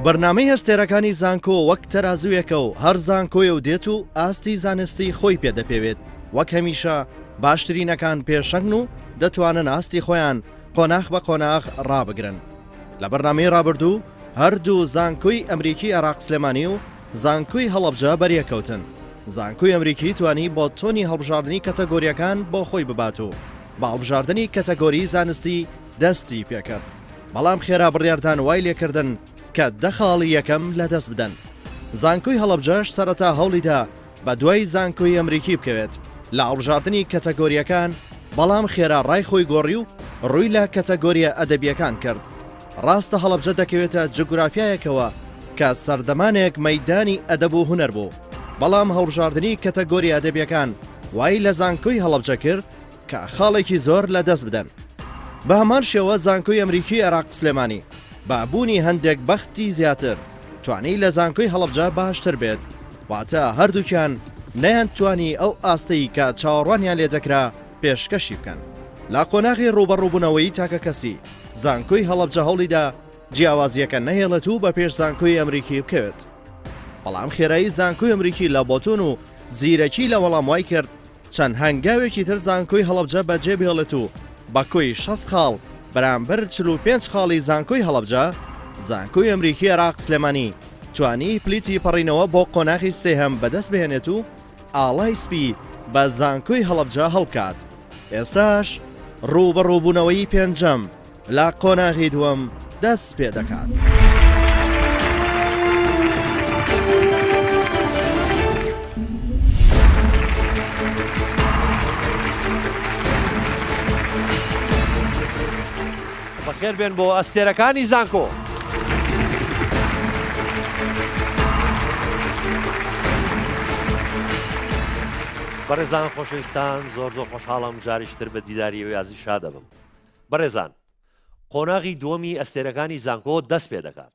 بەرنامەی هەستێرەکانی زانکۆ وەک تەرازوویەکە و هەر زانکۆیە و دێت و ئاستی زانستی خۆی پێدەپێوێت وەک هەمیشە باشترینەکان پێشەنگ و دەتوانن ئاستی خۆیان قۆناغ بە قۆناغ ڕابگرن. لە بەرنامەی ڕابردوو هەردوو زانکۆی ئەمریکی عێراق سلێمانی و زانکۆی هەڵەبجە بەریەکەوتن. زانکۆی ئەمریکی توانی بۆ تۆنی هەڵبژاردننی کەتەگۆریەکان بۆ خۆی ببات و بە هەڵبژاردننی کەتەگۆری زانستی دەستی پێکرد. بەڵام خێرا بڕیاردان وای لێکردن کە دەخاڵی یەکەم لە دەست بدەن. زانکۆی هەڵەبجەش سەرەتا هەوڵیدا بە دوای زانکۆی ئەمریکی بکەوێت لە هەڵبژاردننی کەتەگۆریەکان، بەڵام خێرا ڕای خۆی گۆڕی و ڕووی لە کەتەگۆریە ئەدەبیەکان کرد. ڕاستە هەڵەبجە دەکەوێتە جغرافیایەکەوە کە سەردەمانێک مەیدانی ئەدەب و هونەر بوو، بەڵام هەڵبژاردننی کەتەگۆری ئەدەبیەکان وای لە زانکۆی هەڵەبجە کرد کە خاڵێکی زۆر لە دەست بدەن. بە هەمان شێوە زانکۆی ئەمریکی عێراق سلێمانی بابوونی هەندێک بەختی زیاتر توانی لە زانکۆی هەڵەبجە باشتر بێت، واتە هەردووکیان نەیانتوانی ئەو ئاستەی کە چاوەڕوانیان لێ دەکرا پێشکەشی بکەن. لا قۆناغی ڕوبەڕووبوونەوەی تاکەکەسی زانکۆی هەڵەبجە هەوڵیدا جیاوازیەکە نەهێڵێت و بە پێش زانکۆی ئەمریکی بکەوێت، بەڵام خێرایی زانکۆی ئەمریکی لە بۆتون و زیرەکی لە وەڵام وای کرد چەند هەنگاوێکی تر زانکۆی هەڵەبجە بەجێ بهێڵێت و بە کۆی 6 خاڵ بەرامبەر 45 خاڵی زانکۆی هەڵەبجە، زانکۆی ئەمریکی عێراق سلێمانی توانی پلیتی پەڕینەوە بۆ قۆناغی سێهەم بەدەست بهێنێت و ئاڵای سپی بە زانکۆی هەڵەبجە هەڵبکات. ئێستاش ڕوبەڕووبوونەوەی پێنجەم لە قۆناغی دووەم دەست پێ دەکات. بەخێر بێن بۆ ئەستێرەکانی زانکۆ. بەڕێزان خۆشەویستان، زۆر خۆشحاڵم جاریشتر بە دیداری و یازی شا دەبم. بەڕێزان، قۆناغی دووەمی ئەستێرەکانی زانکۆ دەست پێ دەکات.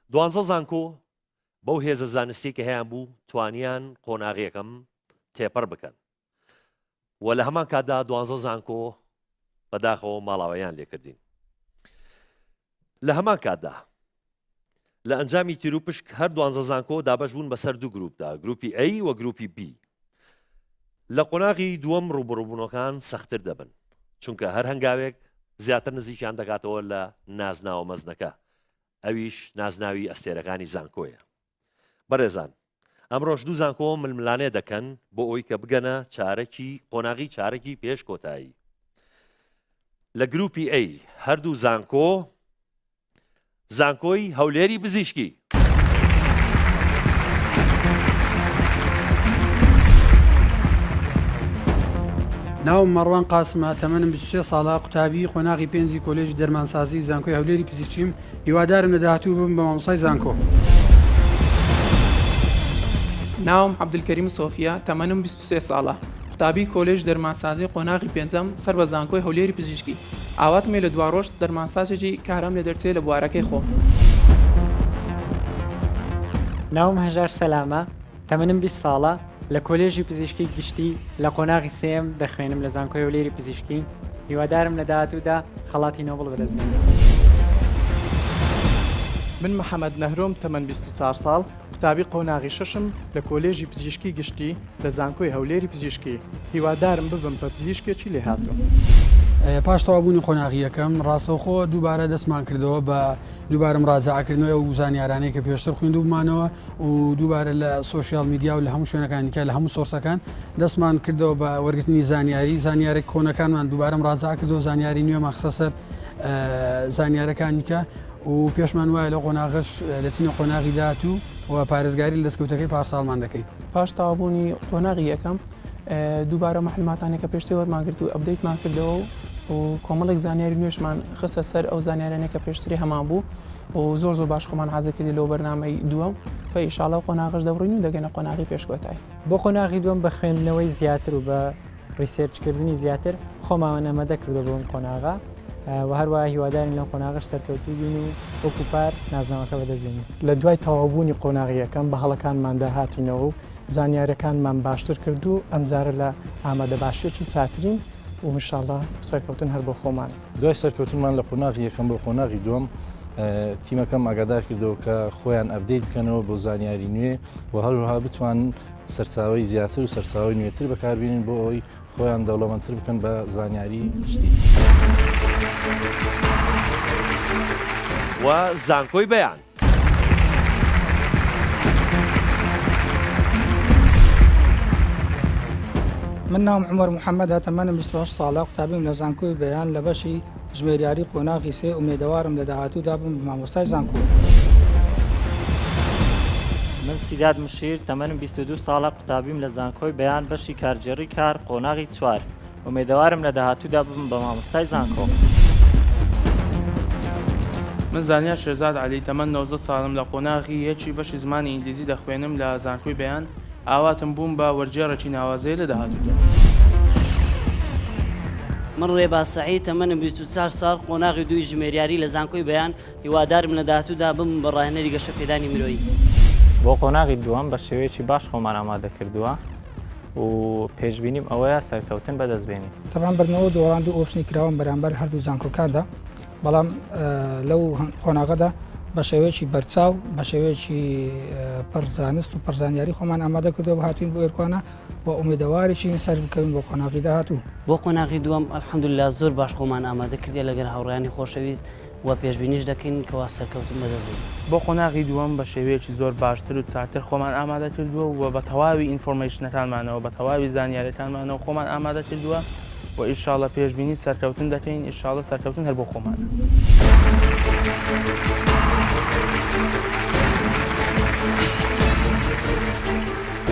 12 زانکۆ بەو هێزە زانستی کە هەیەیان بوو توانیان قۆناغیەکەم تێپەڕ بکەن و لە هەمان کاتدا 12 زانکۆ بەداخەوە ماڵاوەیان لێکردین. لە هەمان کاتدا لە ئەنجامی تیروپشک هەر 12 زانکۆ دابەش بوون بەسەر دوو گروپدا، گروپی A و گروپی B. لە قۆناغی دووەم ڕوبەڕووبوونەکان سەختتر دەبن، چونکە هەر هەنگاوێک زیاتر نزیکیان دەکاتەوە لە نازناوە مەزنەکە، ئەویش نازناوی ئەستێرەکانی زانکۆیە. بەڕێزان، ئەمڕۆژ دوو زانکۆ ململانێ دەکەن بۆ ئەوی کە بگەنە چارەکی قۆناغی چارەکی پێش کۆتایی. لە گروپی A هەردوو زانکۆی هەولێری پزیشکی. ناوم مەڕوان قاسمە، تەمەنم 23 ساڵە، قوتابی قۆناغی پێنجی کۆلێژی دەرمانسازی زانکۆی هەولێری پزیشکیم. هیوادارم لە داهاتوو بم بە مامۆستای زانکۆ. ناوم عەبدولکەریم سۆفیا، تەمەنم 23 ساڵە، قوتابی کۆلێژ دەرمانسازی قۆناغی پێنجەم سەر بە زانکۆی هەولێری پزیشکی. ئاواتمێ لە دوا ڕۆژ دەرمانسازێکی کارم لە دەرچێ لە بوارەکەی خۆم. ناوم هەژار سەلامە، تەمەنم 20 ساڵە، لە کۆلێژی پزیشکی گشتی لە قۆناغی سێم دەخوێنم لە زانکۆی هەولێری پزیشکی. هیوادارم لە داهاتوودا خەڵاتی نۆبڵ بەدەستبێنم. من محەممەد نەهرۆم، تەمەن 24 ساڵ، قوتابی قۆناغی شەشم لە کۆلێژی پزیشکی گشتی لە زانکۆی هەولێری پزیشکی. هیوادارم ببم بە پزیشکێکی لێ هاتووە. پاش تەوابوونی قۆناغی یەکەم ڕاستەوخۆ دووبارە دەستمان کردەوە بە دووبارە مراجعەکردنەوە و زانیارانەی کە پێشتر خوێندوو بمانەوە و دووبارە لە سۆشیال میدیا و لە هەموو شوێنەکانیکە لە هەموو سۆرسەکان دەستمان کردەوە بە وەرگرتنی زانیارێک کۆنەکانمان دووبارە مراجع کردەوە، زانیاری نوێمان خستە سەر زانیارەکانیکە و پێشمان وایە لە قۆناغش لە چینە قۆناغی داهاتوو و پارێزگاری لە دەستکەوتەکەی پارساڵمان دەکەین. پاش تەوابوونی قۆناغی یەکەم دووبارە مەحلوماتانێکە پێشتر وەرمان گرت و ئەپدەیتمان کردەوە و کۆمەڵێک زانیاری نوێشمان خستە سەر ئەو زانیارانێکە پێشتری هەمان بوو و زۆر باش خۆمان حەزەکردی لەو بەرنامەی دووەم فەئینشاڵڵا قۆناغش دەبڕین و دەگەنە قۆناغی پێشکۆتایی. بۆ قۆناغی دووەم بە خوێندنەوەی زیاتر و بە ریسێرچکردنی زیاتر خۆماوە ئەمەدە کردو بۆم قۆناغا و هەروەها هیوادارین لەم قۆناغش سەرکەوتوو بین و وەکو پار نازناوەکە بەدەستبێنین. لە دوای تەوابوونی قۆناغی یەکەم بە هەڵەکانماندا هاتینەوە و زانیارەکانمان باشتر کرد و ئەمجارە لە ئامادە باشێکی چاترین و انشاءالله سەرکەوتن هەر بۆ خۆمان. دوای سەرکەوتنمان لە قۆناغی یەکەم بۆ قۆناغی دووەم تیمەکەم ئاگادار کردەوە کە خۆیان ئەپدەیت بکەنەوە بۆ زانیاری نوێ و هەروەها بتوانن سەرچاوی زیاتر و سەرچاوی نوێتر بەکاربێنن بۆ ئەوەی خۆیان دەوڵەمەندتر بکەن بە زانیاری گشتی. و زانکۆی بەیان. من ناوم عمر محەممەد هەتەمەنم 28 ساڵە قوتابیم لە زانکۆی بەیان لە بەشی ژمێریاری قۆناغی سێ ئومێدەوارم لە داهاتوودا بم بە مامۆستای زانکۆ. من سیداد مشیر تەمەنم 22 ساڵە قوتابیم لە زانکۆی بەیان بەشی کارجێڕی کار قۆناغی چوار ئومێدەوارم لە داهاتوودا بم بە مامۆستای زانکۆ. من زانیا شێرزاد علی تەمەن 19 ساڵم لە قۆناغی یەکی بەشی زمانی ئینگلیزی دەخوێنم لە زانکۆی بەیان ئاواتم بووم بە وەرجێڕێکی ناوازەیە لە داهاتوودا. من ڕێبا سەعید تەمەنم 24 ساڵ قۆناغی دوی ژمێریاری لە زانکۆی بەیان هیوادارم لە داهاتوودا بم بە ڕاهێنەری گەشە پێدانی مرۆیی. بۆ قۆناغی دووەم بە شێوەیەکی باش خۆمان ئامادە کردووە و پێشبینیم ئەوەیە سەرکەوتن بەدەستبێنین. تەبان بردنەوە دۆڕان دوو ئۆپشنی کراوە بەرامبەر هەردوو زانکۆکاندا، بەڵام لەو قۆناغەدا بە شێوەیەکی بەرچاو بە شێوەیەکی پەرزانست و پەرزانیاری خۆمان ئامادە کردەوە بە هاتوین بۆ ئێرکوانە و ئومێدەوارێکی سەر بکەوین بۆ قۆناغی داهاتوو. بۆ قۆناغی دووەم ئەلحەمدوللا زۆر باش خۆمان ئامادە کردێ لەگەر هاوڕێیانی خۆشەویست و پێشبینیش دەکەین کەوا سەرکەوتن بەدەستبێن. بۆ قۆناغی دووەم بە شێوەیەکی زۆر باشتر و چاکتر خۆمان ئامادە کردووە و بە تەواوی ئینفۆرمێشنەکانمانەوە بە تەواوی زانیاریەکانمانەوە خۆمان ئامادە کردووە و ئینشاڵڵە پێشبینی سەرکەوتن دەکەین، ئینشاڵڵە سەرکەوتن هەر بۆ خۆمانە.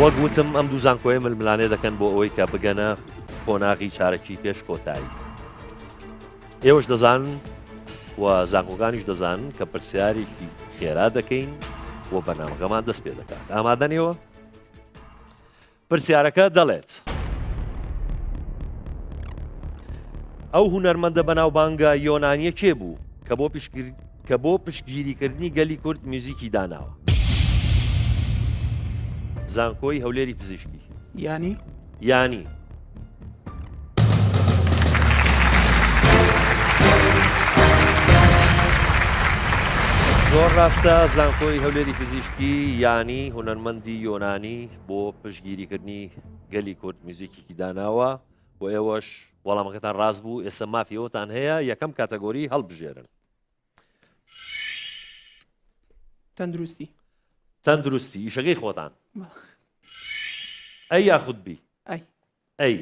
وەک وتم ئەم دوو زانکۆیە ململانێ دەکەن بۆ ئەوەی کە بگەنە قۆناغی چارەکی پێش کۆتایی. ئێوەش دەزانن و زانکۆکانیش دەزانن کە پرسیارێکی خێرا دەکەین و بەنامەکەمان دەست پێ دەکات. ئامادەنیەوە؟ پرسیارەکە دەڵێت ئەو هونەرمەندە بەناوبانگە یۆنانیە کێ بوو کە بۆ پشتگیریکردنی گەلی کورد میوزیکی داناوە؟ زانکۆی هەولێری پزیشکی. یانی زۆر ڕاستە، زانکۆی هەولێری پزیشکی یانی هونەرمەندی یۆنانی بۆ پشتگیریکردنی گەلی کورد میوزیکێکی داناوە و ئێوەش وەڵامەکەتان ڕاست بوو. ئێستا مافیەوەتان هەیە یەکەم کاتەگۆری هەڵبژێرن. تەندروستی ئیشەکەی خۆتان. ئەی یاخود بی ئەی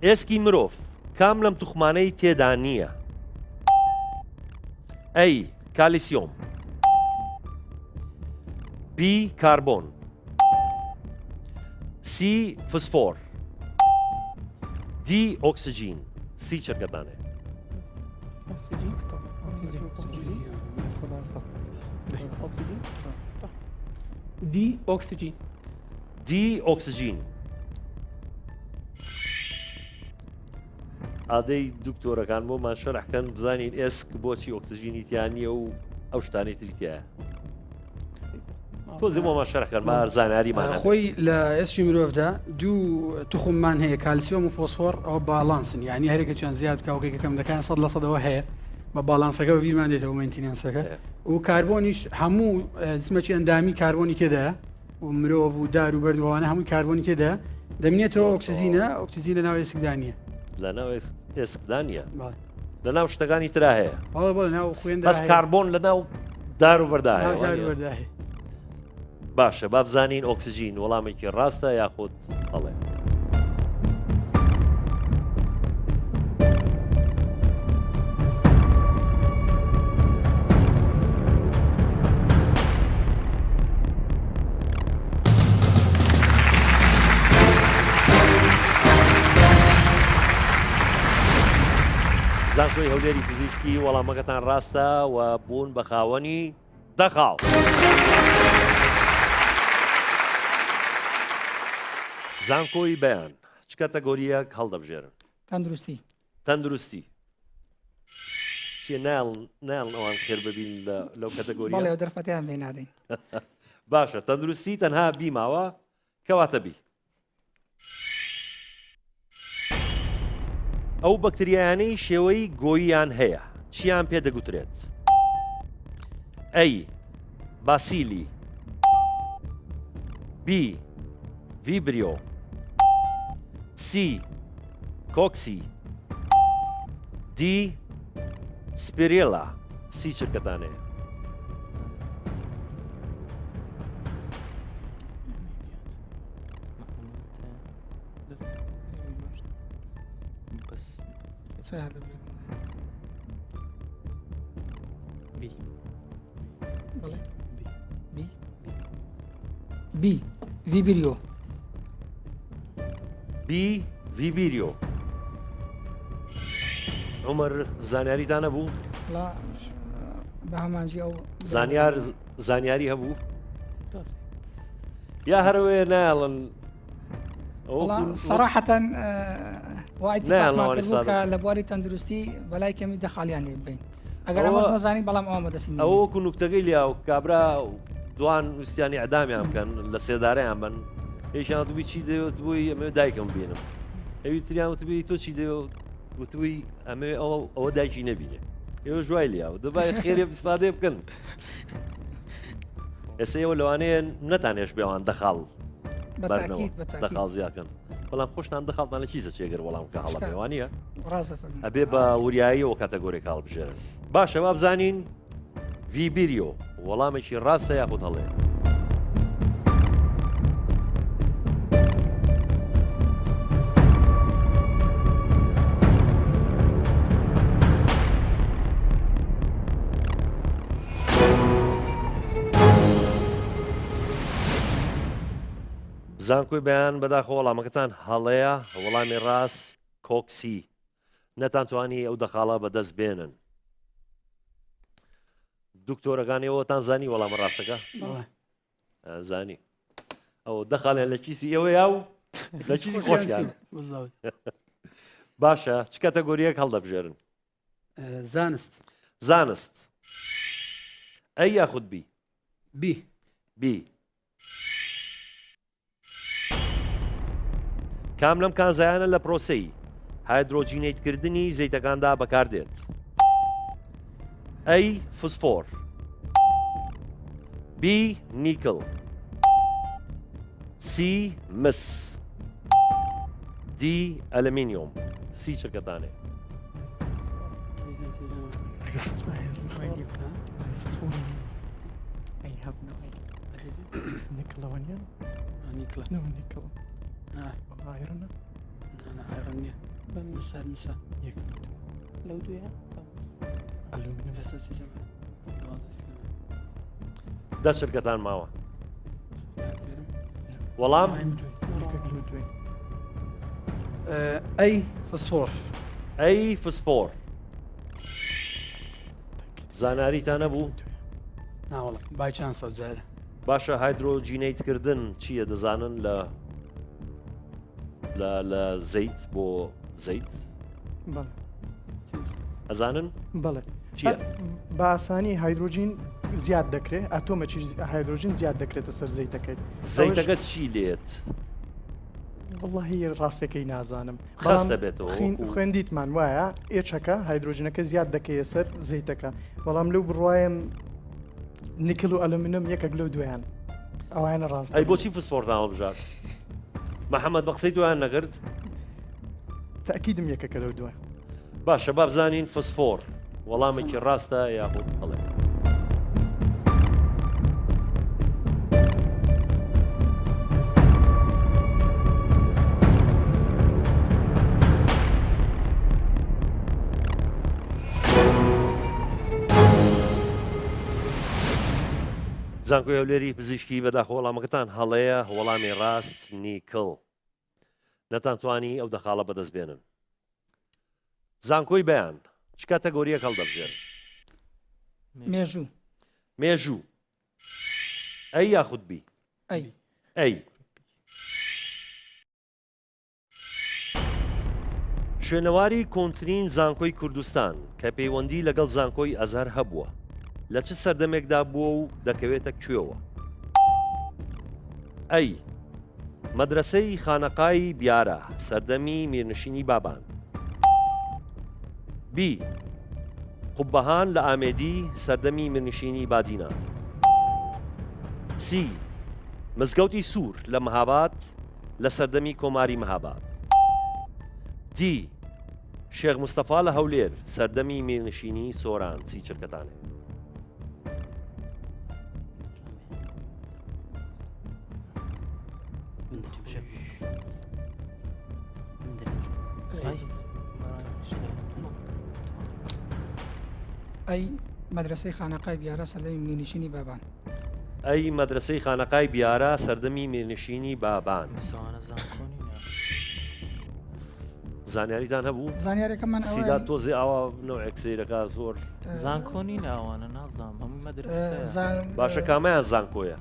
ئێسکی مرۆڤ کام لەم توخمانەی تێدا نییە؟ ئەی کالیسیۆم، بی کاربۆن، سی فسفۆر، دی ئۆکسجین. سی چەکەتانێ؟ دی ئۆکسجین. ئادەی دکتۆرەکان بۆمان شەرحکەن بزانین ئێسک بۆچی ئۆکسجینی تیان نییە و ئەو شتانی تریتیایە. تۆزی بۆمان شەرحکەن بە زانیاریمان. خۆی لە ئێسکی مرۆڤدا دوو توخممان هەیە، کالیسیۆم و فۆسفۆر، ئەوە باڵانسن، یعنی هەرێکە چەند زیاد کاوکێکەکەم دەکەن 100% هەیە بە باڵانسەکە بە بیرمان دێتەوە مینتینەنسەکە. و کاربۆنیش هەموو جسمەکی ئەندامی کاربۆنی تێدایە و مرۆڤ و دار و بەردووانە هەمووی کاربۆنی تێدا دەمێتەوە ئۆکسجینە. ئۆکسجین لە ناو ئێسکدانە، لە ناو ئێسکدانە، لە ناو شتەکانی ترا هەیە. ناو خوێندا بەس کاربۆن لە ناو دار و بەرداهەیە. باشە، با بزانین ئۆکسجین وەڵامێکی ڕاستە یاخود هەڵێ. زانکۆی هەولێری پزیشکی وەڵامەکەتان ڕاستە و بوون بە خاوەنی دەخاڵ. زانکۆی بەیان چ کاتەگۆریەک هەڵدەبژێرن؟ تەندروستی. چێ نایڵن ئەوان خێر ببین لەو کاتەگۆریە؟ بەڵێ دەرفەتیان بێ نادەین. باشە، تەندروستی تەنها بیماوە کەواتە بی. ئەو بەکتریانەی شێوەی گۆییان هەیە چیان پێ دەگوترێت؟ ئەی باسیلی، بی ڤیبریۆ، سی کۆکسی، دی سپیرێلا. سی چرکەتانەیە. بی ڤیبریۆ بی ڤیبریۆ. عمر زانیاریتان هەبوو؟ بە هەمانجی ئەو زانیاری هەبوو؟ یا هەروەیە نایڵن سەراحەتەن وایتیکە لە بواری تەندروستی بەلای کەمی دەخالیان لێ بین ئەگەر ئەمەش نەزانی بەڵام ئەوە بەدەستین ئەوە وەکو نوکتەکەی لیا و کابرا دوان وستیانی ئەدامیان بکەن لە سێدارەیان بن هیچیان وتبووی چی دەوێت بووی ئەمە دایکم بینم ئەوی تریان وتبووی تۆ چی دەوێت وتبووی ئەمە ئەوە دایکی نەبینێ ئێوە ژوای لیا و دەبای خێرێ بسپادێ بکەن ئێستا ئێوە لەوانەیە نەتانێش بێوان دەخاڵ دەخاڵ زیاکەن بەڵام خۆشتان دەخاڵتان لە چیزە چێگەر وەڵام کە هەڵە پێوانیە ئەبێ بە وریاییەوە کاتەگۆری کاڵ بژێرن باشە وا بزانین ڤیبریۆ وەڵامێکی ڕاستە یاخود هەڵەیە. زانکۆی بەیان بەداخە وەڵامەکەتان هەڵەیە وەڵامی ڕاست کۆکسی نەتانتوانی ئەو دەخاڵە بەدەست بێنن. دکتۆرەکانیەوەتان زانی وەڵامە ڕاستەکە؟ زانی ئەو دەخاڵێن لە کیسی ئێوە یا و لە کیسی خۆشیان. باشە چ کاتەگۆریەک هەڵدەبژێرن؟ زانست ئەی یاخود بی کام لەم کانزایانە لە پرۆسەی هایدرۆجینەیتکردنی زەیتەکاندا بەکاردێت؟ ئەی فسفۆر، بی نیکل، سی مس، دی ئەلمینیۆم. سی چرکەتانێ. دە شرکەتان ماوە وەڵام ئەی فسفۆر زاناریتان نەبوو؟ باچان سەوجارە باشە هایدرۆجینەیتکردن چییە دەزانن لە زەیت بۆ زەیت ئەزانن؟ بەڵێ چییە؟ بە ئاسانی هایدرۆژین زیاد دەکرێت ئاتۆمەکی هایدرۆژین زیاد دەکرێتە سەر زەیتەکەی زەیتەکە چی لێت؟ واللهی ڕاستەکەی نازانم خەست دەبێتەوە خوێندیتمان وایە ئێچەکە هایدرۆژینەکە زیاد دەکەیە سەر زەیتەکە بەڵام لەو بڕوایم نیکل و ئەلومینەم یەکێک لەو دویان ئەوانە ڕاست ئەی بۆچی فسفۆرتان هەڵبژار؟ محەممەد بە قسەی دویان نەگرت؟ تاکیدم یەکەکە لەو دووە. باشە با بزانین فسفۆر وەڵامێکی ڕاستە یاخود هەڵێ. زانکۆی هەولێری پزیشکی بەداخە وەڵامەکەتان هەڵەیە وەڵامی ڕاست نیکڵ نەتانتوانی ئەو دەخاڵە بەدەست بێنن. زانکۆی بەیان چ کاتەگۆریەک هەڵدەبژێن؟ مێژوو ئەی یاخود بی؟ ئەی شوێنەواری کۆنتترین زانکۆی کوردستان کە پەیوەندی لەگەڵ زانکۆی ئەزهەر هەبووە لە چ سەردەمێکدا بووە و دەکەوێتە کوێوە؟ ئەی مەدرسەی خانەقای بیارە سەردەمی میرنشینی بابان، بی قوبەهان لە ئامێدی سەردەمی منشینی بادینە. سی مزگەوتی سوور لە مەهاباد لە سەردەمی کۆماری مەهاباد. دی شێخ مستەفا لە هەولێر سەردەمی میرنشینی سۆران سی چرکەتانێ. ئەی مەدرسەی خانەقای بیارە سەردەمی میرنشینی بابان. ئەی مەدرسەی خانەقای بیارە سەردەمی میرنشینی بابان. زانیاریتان هەبوو؟ زانیارەکەمان سیدا تۆزێ ئاوا نەوەیەک سەیرەکە زۆر زانکۆنی ناوانە نازام هەموو مەدرسە باشە کامیان زانکۆیە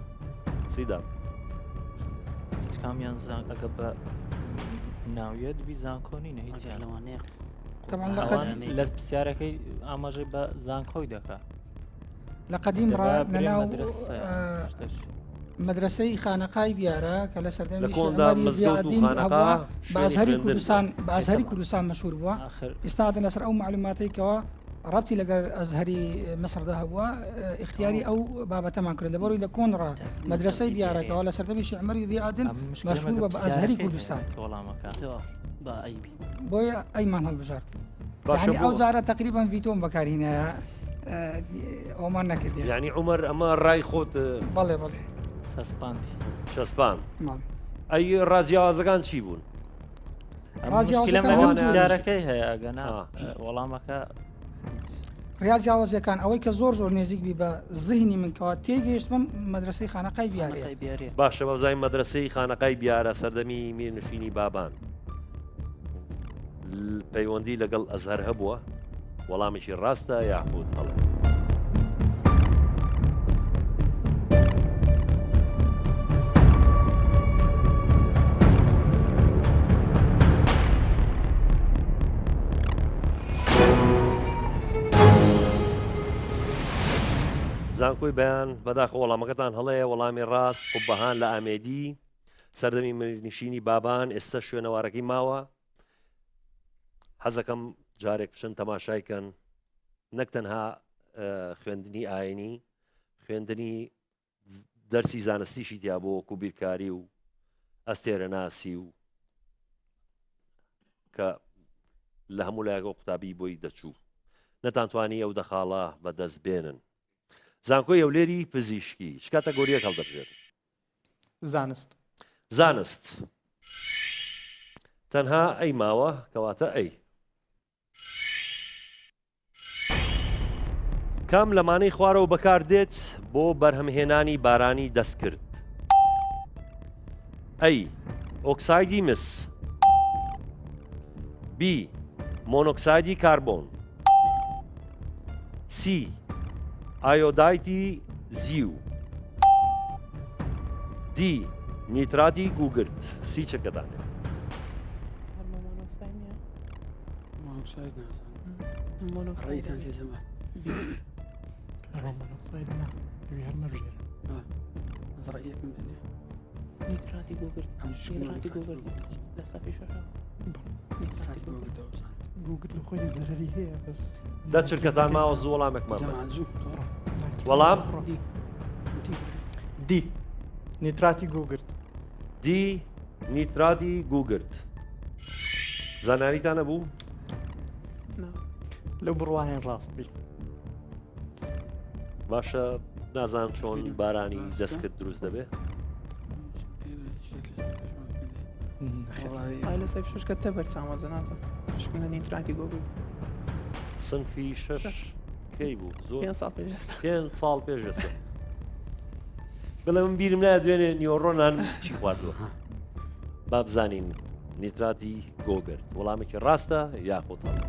سیدا کامیان زان ئەگە بە ناویە دوبی زانکۆنینە هیچیان لەوانەیە لە پرسیارەکەی ئاماژەی بە زانکۆی دەکات لە قەدیم لەناو مەدرسەی خانەقای بیارە کە لە سەردەمی بازهری کوردستان مەشهور بووە. ئێستا لەسەر ئەو معلوماتێکەوە ڕابتی لەگەر ئەزهری مەسەردا هەبووە اختیاری ئەو بابەتەمان کرد لەبەرەوەی لە کۆنڕا مەدرسەی بیارەکەەوە لە سەردەمی شێعمەری ڤیعادن مەشهور بە ئەزهری کوردستان بۆیە ئەیمان هەڵبژارد. یعنی ئەو جارە تقریبان ڤیتۆم بەکارهێنایە ئەومان نەکرد. یعنی عومەر ئەمە ڕای خۆت بەڵێ بەڵێ چەسپان. ئەی ڕازیاوازەکان چی بوون؟ پرسیارەکەی هەیە ئەگەنا وەڵامەکە ڕاجیاوازەکان ئەوەی کە زۆر نێزیک بی بە زیهنی منکەوە تێگەیشتمە مەدرسەی خانەقای بیارێ. باشە بەزای مەدرسەی خانەقای بیارە سەردەمی میرنشینی بابان پەیوەندی لەگەڵ ئەزهەر هەبووە وەڵامێکی ڕاستە یاخود هەڵە. زانکۆی بەیان بەداخە وەڵامەکەتان هەڵەیە وەڵامی ڕاست قوبەهان لە ئامێدی سەردەمی میرنشینی بابان ئێستا شوێنەوارەکەی ماوە. حەزەکەم جارێک بچن تەماشایکەن نەک تەنها خوێندنی ئاینی خوێندنی دەرسی زانستیشی تیا بۆ وەکو بیرکاری و ئەستێرە ناسی و کە لە هەموو لایەکە قوتابی بۆی دەچوو نەتانتوانی ئەو دەخاڵە بەدەست بێنن. زانکۆی هەولێری پزیشکی چ کاتەگۆریەک هەڵدەبژێت؟ زانست تەنها ئەی ماوە کەواتە ئەی کام لەمانەی خوارەوە بەکار دێت بۆ بەرهەمهێنانی بارانی دەست کرد؟ ئەی ئۆکسایدی مس، بی مۆنۆکسایدی کاربۆن، سی ئایۆدایتی زیو، دی نیتراتی گوگرت سی چەکەدانێ. نیتراتی گوگرت لە سەفی شەشەوە گوگرت لە خۆی زەرەری هەیە بەس دە چرکەتان ماوە زوو وەڵامێکمان وەڵام دی نیتراتی گوگرت. دی نیتراتی گوگرت. زاناریتان نەبوو؟ لەو بڕواهێن ڕاست بی. باشە نازان چۆن بارانی دەستکرد دروست دەبێ؟ لە سەف ششکە تە بەرچامەزە نازان شکن لە نیتراتی گۆگل سنفی شەش کەی بوو؟ زۆر 5 ساڵ پێش ئێستا. بڵێ من بیرم نایە دوێنێ نیۆڕۆنان چی خواردووە. با بزانین نیتراتی گۆگرت وەڵامێکی ڕاستە یاخۆت هەڵە.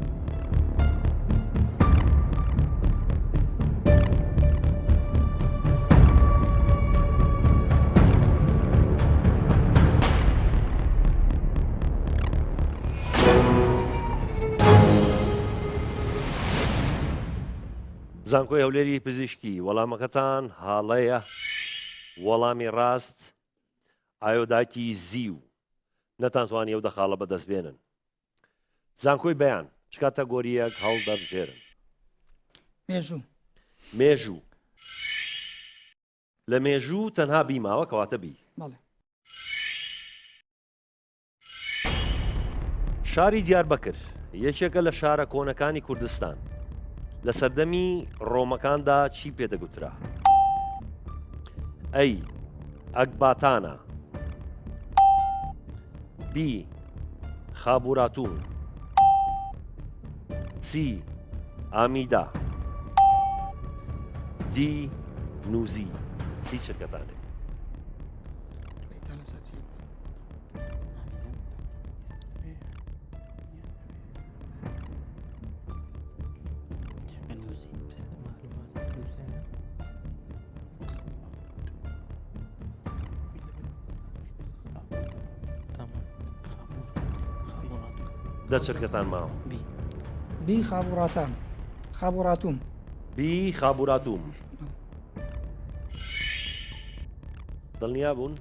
زانکۆی هەولێری پزیشکی وەڵامەکەتان هاڵەیە وەڵامی ڕاست ئایۆداتی زیو نەتانتوانی ئەو دەخاڵە بەدەست بێنن. زانکۆی بەیان چ کاتەگۆریەک هەڵدەبژێرن مێژوو مێژوو لە مێژوو تەنها بیماوە کەواتە بی بەڵێ شاری دیاربەکر یەکێکە لە شارە کۆنەکانی کوردستان لە سەردەمی ڕۆمەکاندا چی پێدەگوترا ئەی ئەکباتانە بی خابوراتون سی ئامیدا دی نووزی سی چرکەتانێ دە چرکەتان ماوە بی خابوڕاتان خابوڕاتوم بی خابوراتوم دڵنیا بوون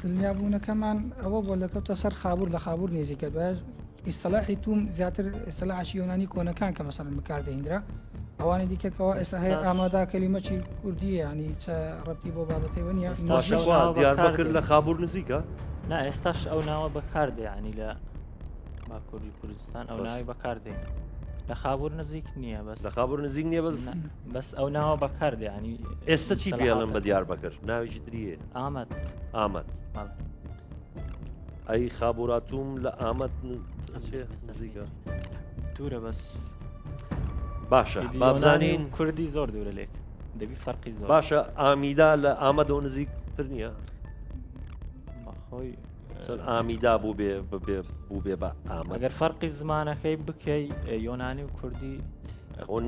دڵنیابوونەکەمان ئەوە بۆ لەکەوتە سەر خابور لە خابور نێزیکە دوای ئیستەلاحی توم زیاتر ئێستەلاحی یۆنانی کۆنەکان کە مەسەڵەن بەکاردەهێنرا ئەوانی دیکەکەەوە ئێستا هەیە ئامادا کەلیمەکی کوردی ینی چە ڕەتی بۆ بابەتەوە نیە باشەوە دیاربەکر لە خابور نزیکە نا ئێستاش ئەو ناوە بەکاردێ ینی لە باکووری کوردستان ئەو ناوی بەکاردێن لە خابور نزیک نییە بەس لە خابور نزیک نییە بەس ئەو ناوە بەکاردێ ینی ئێستا چی پێڵم بە دیاربەکر ناویی تریە ئامەد ئامەد ئەی خابوراتوم لە ئامەد نزیکە دوورە بەس باشە بابزانین کوردی زۆر دوورە لێک دەبی فەرقی زۆر باشە ئامیدا لە ئامەدەوە نزیکتر نییە بەخۆی ئامیدا بوو بێ بە ئامەد ئەگەر فەرقی زمانەکەی بکەی یۆنانی و کوردی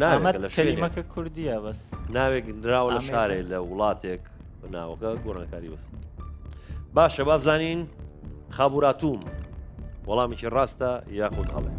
ناوێت لە کەلیمەکە کوردیە بەس ناوێک نراوە لە شارێ لە وڵاتێک ناوەکە گۆڕانکاری بەس باشە بابزانین خابوراتوم وەڵامێکی ڕاستە یاخود هەڵێ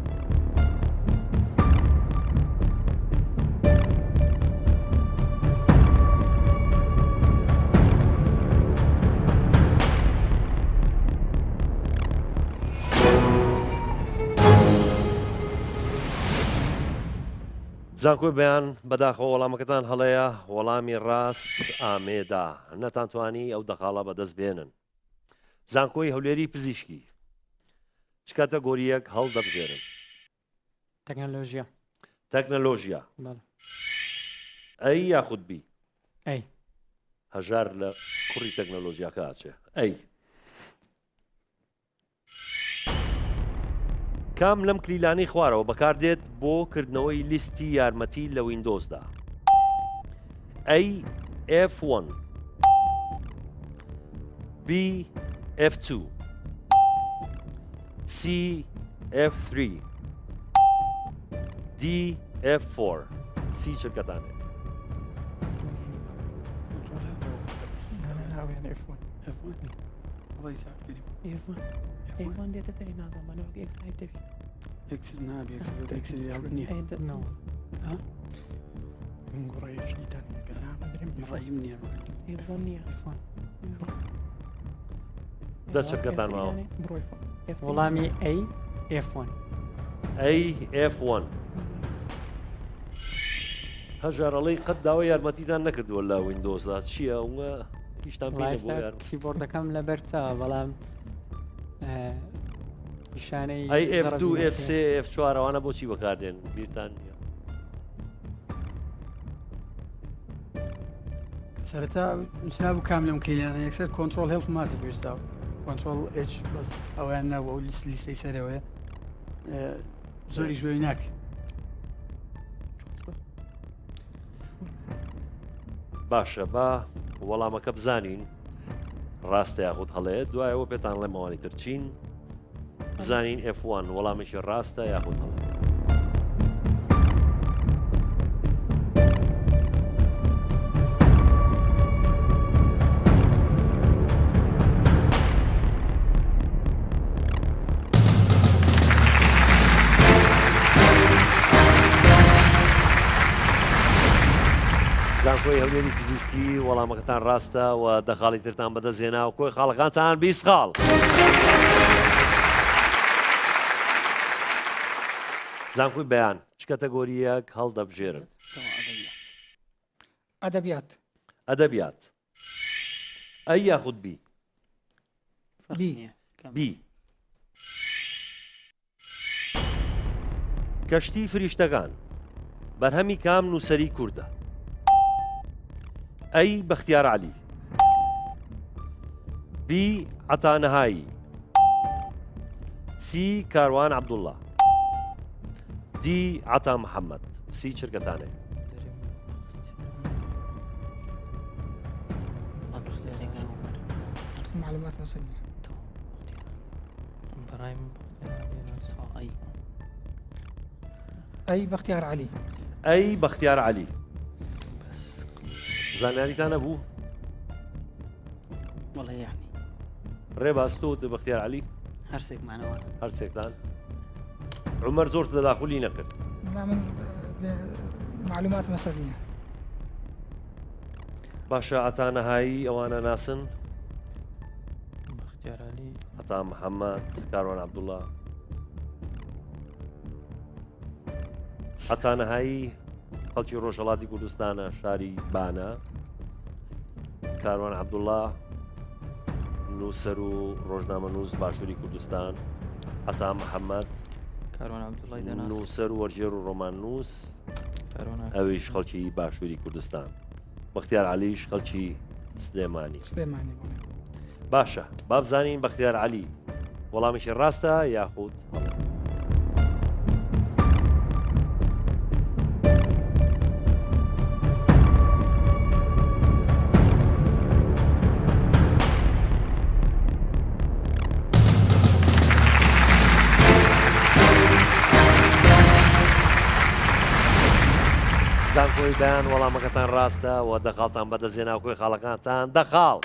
زانکۆی بەیان بەداخەوە وەڵامەکەتان هەڵەیە وەڵامی ڕاست ئامێدا نەتانتوانی ئەو دەقاڵە بەدەست بێنن زانکۆی هەولێری پزیشکی چ کاتەگۆریەک هەڵدەبژێرن تەکنەلۆژیا تەکنەلۆژیا ئەی یاخود بی ئەی هەژار لە کوڕی تەکنەلۆژیاکە ئاچێ ئەی کام لەم کلیلانەی خوارەوە بەکاردێت بۆ کردنەوەی لیستی یارمەتی لە ویندۆزدا ئەی F1 B F2 C F3 D F4 سی چرکەتانێ ئێوان دێتە دەری نازانمانەوە ئەکسای دەبی دە چرکەتان ماوە وەڵامی ئەی F1 ئەی F1 هەژارەڵەی قەت داوای یارمەتیتان نەکردووە لە ویندۆزدا چییە ئەوە هیچتان پێ بۆ یار کیبۆردەکەم لەبەر چاوە بەڵام پیشانەی ئەی F2 F3 F4 ئەوانە بۆچی بەکاردێن بیرتان نیە سەرەتا نووسنا بوو کام لەم کلیانە یەکسەر کۆنتترۆل هێڵ ماتە پێشتا کۆنتترۆل H بەس ئەویان نەبوو ئەو لیستەی سەرەوەی زۆری ژێوی ناکە باشە با وەڵامەکە بزانین ڕاستە یاخود هەڵەیە دوایەوە پێتان لە ماوانی ترچین بزانین F1 وەڵامێکی ڕاستە یاخود هەڵەیە زانکۆی هەولێری پزیشکی وەڵامەکەتان ڕاستە و دەخاڵی ترتان بەدەستێنا و کۆی خاڵەکانتان 20 خاڵ زانکۆی بەیان چ کەتەگۆریەک هەڵدەبژێرن؟ ئەدەبیات ئەدەبیات ئەی یاخود بی بی بی کەشتی فریشتەکان بەرهەمی کام نووسەری کووردە؟ ئەی بەختیار عەلی، بی عەتانەهایی، سی کاروان عەبدوڵڵا، دی عەتا محەممەد. سی چرکەتانێ معلومات مەسەنیە بەڕای من ئەی بەختیار عەلی ئەی بەختیار عەلی. زانیاریتان نەبوو؟ وڵێ یعنی ڕێباستۆ بەختیار عەلی هەرسێکمانەوە هەرسێکتان. عومەر زۆر تەداخولی نەکرد. من معلومات مەسەنیە باشە ئەتانەهایی ئەوانە ناسن؟ بەختیارعەلی عەتا محەممەد، کاروان عەبدوڵڵا. ئەتانەهایی خەڵکی ڕۆژهەڵاتی کوردستانە، شاری بانە. کاروان عەبدوڵڵا نووسەر و ڕۆژنامەنووس باشووری کوردستان. عەتا محەممەد کاروان عەبدوڵڵای دەناس نووسەر و وەرجێر و ڕۆمان نووس، کاروان ئەویش خەڵکی باشووری کوردستان. بەختیار عەلیش خەڵکی سلێمانی. سلێمانی باشە با بزانین بەختیار عەلی وەڵامێکی ڕاستە یاخود هەڵە؟ زانکۆی بەیان وەڵامەکەتان ڕاستە و دەخاڵتان بەدەستێنا کۆی خاڵەکانتان دەخاڵ.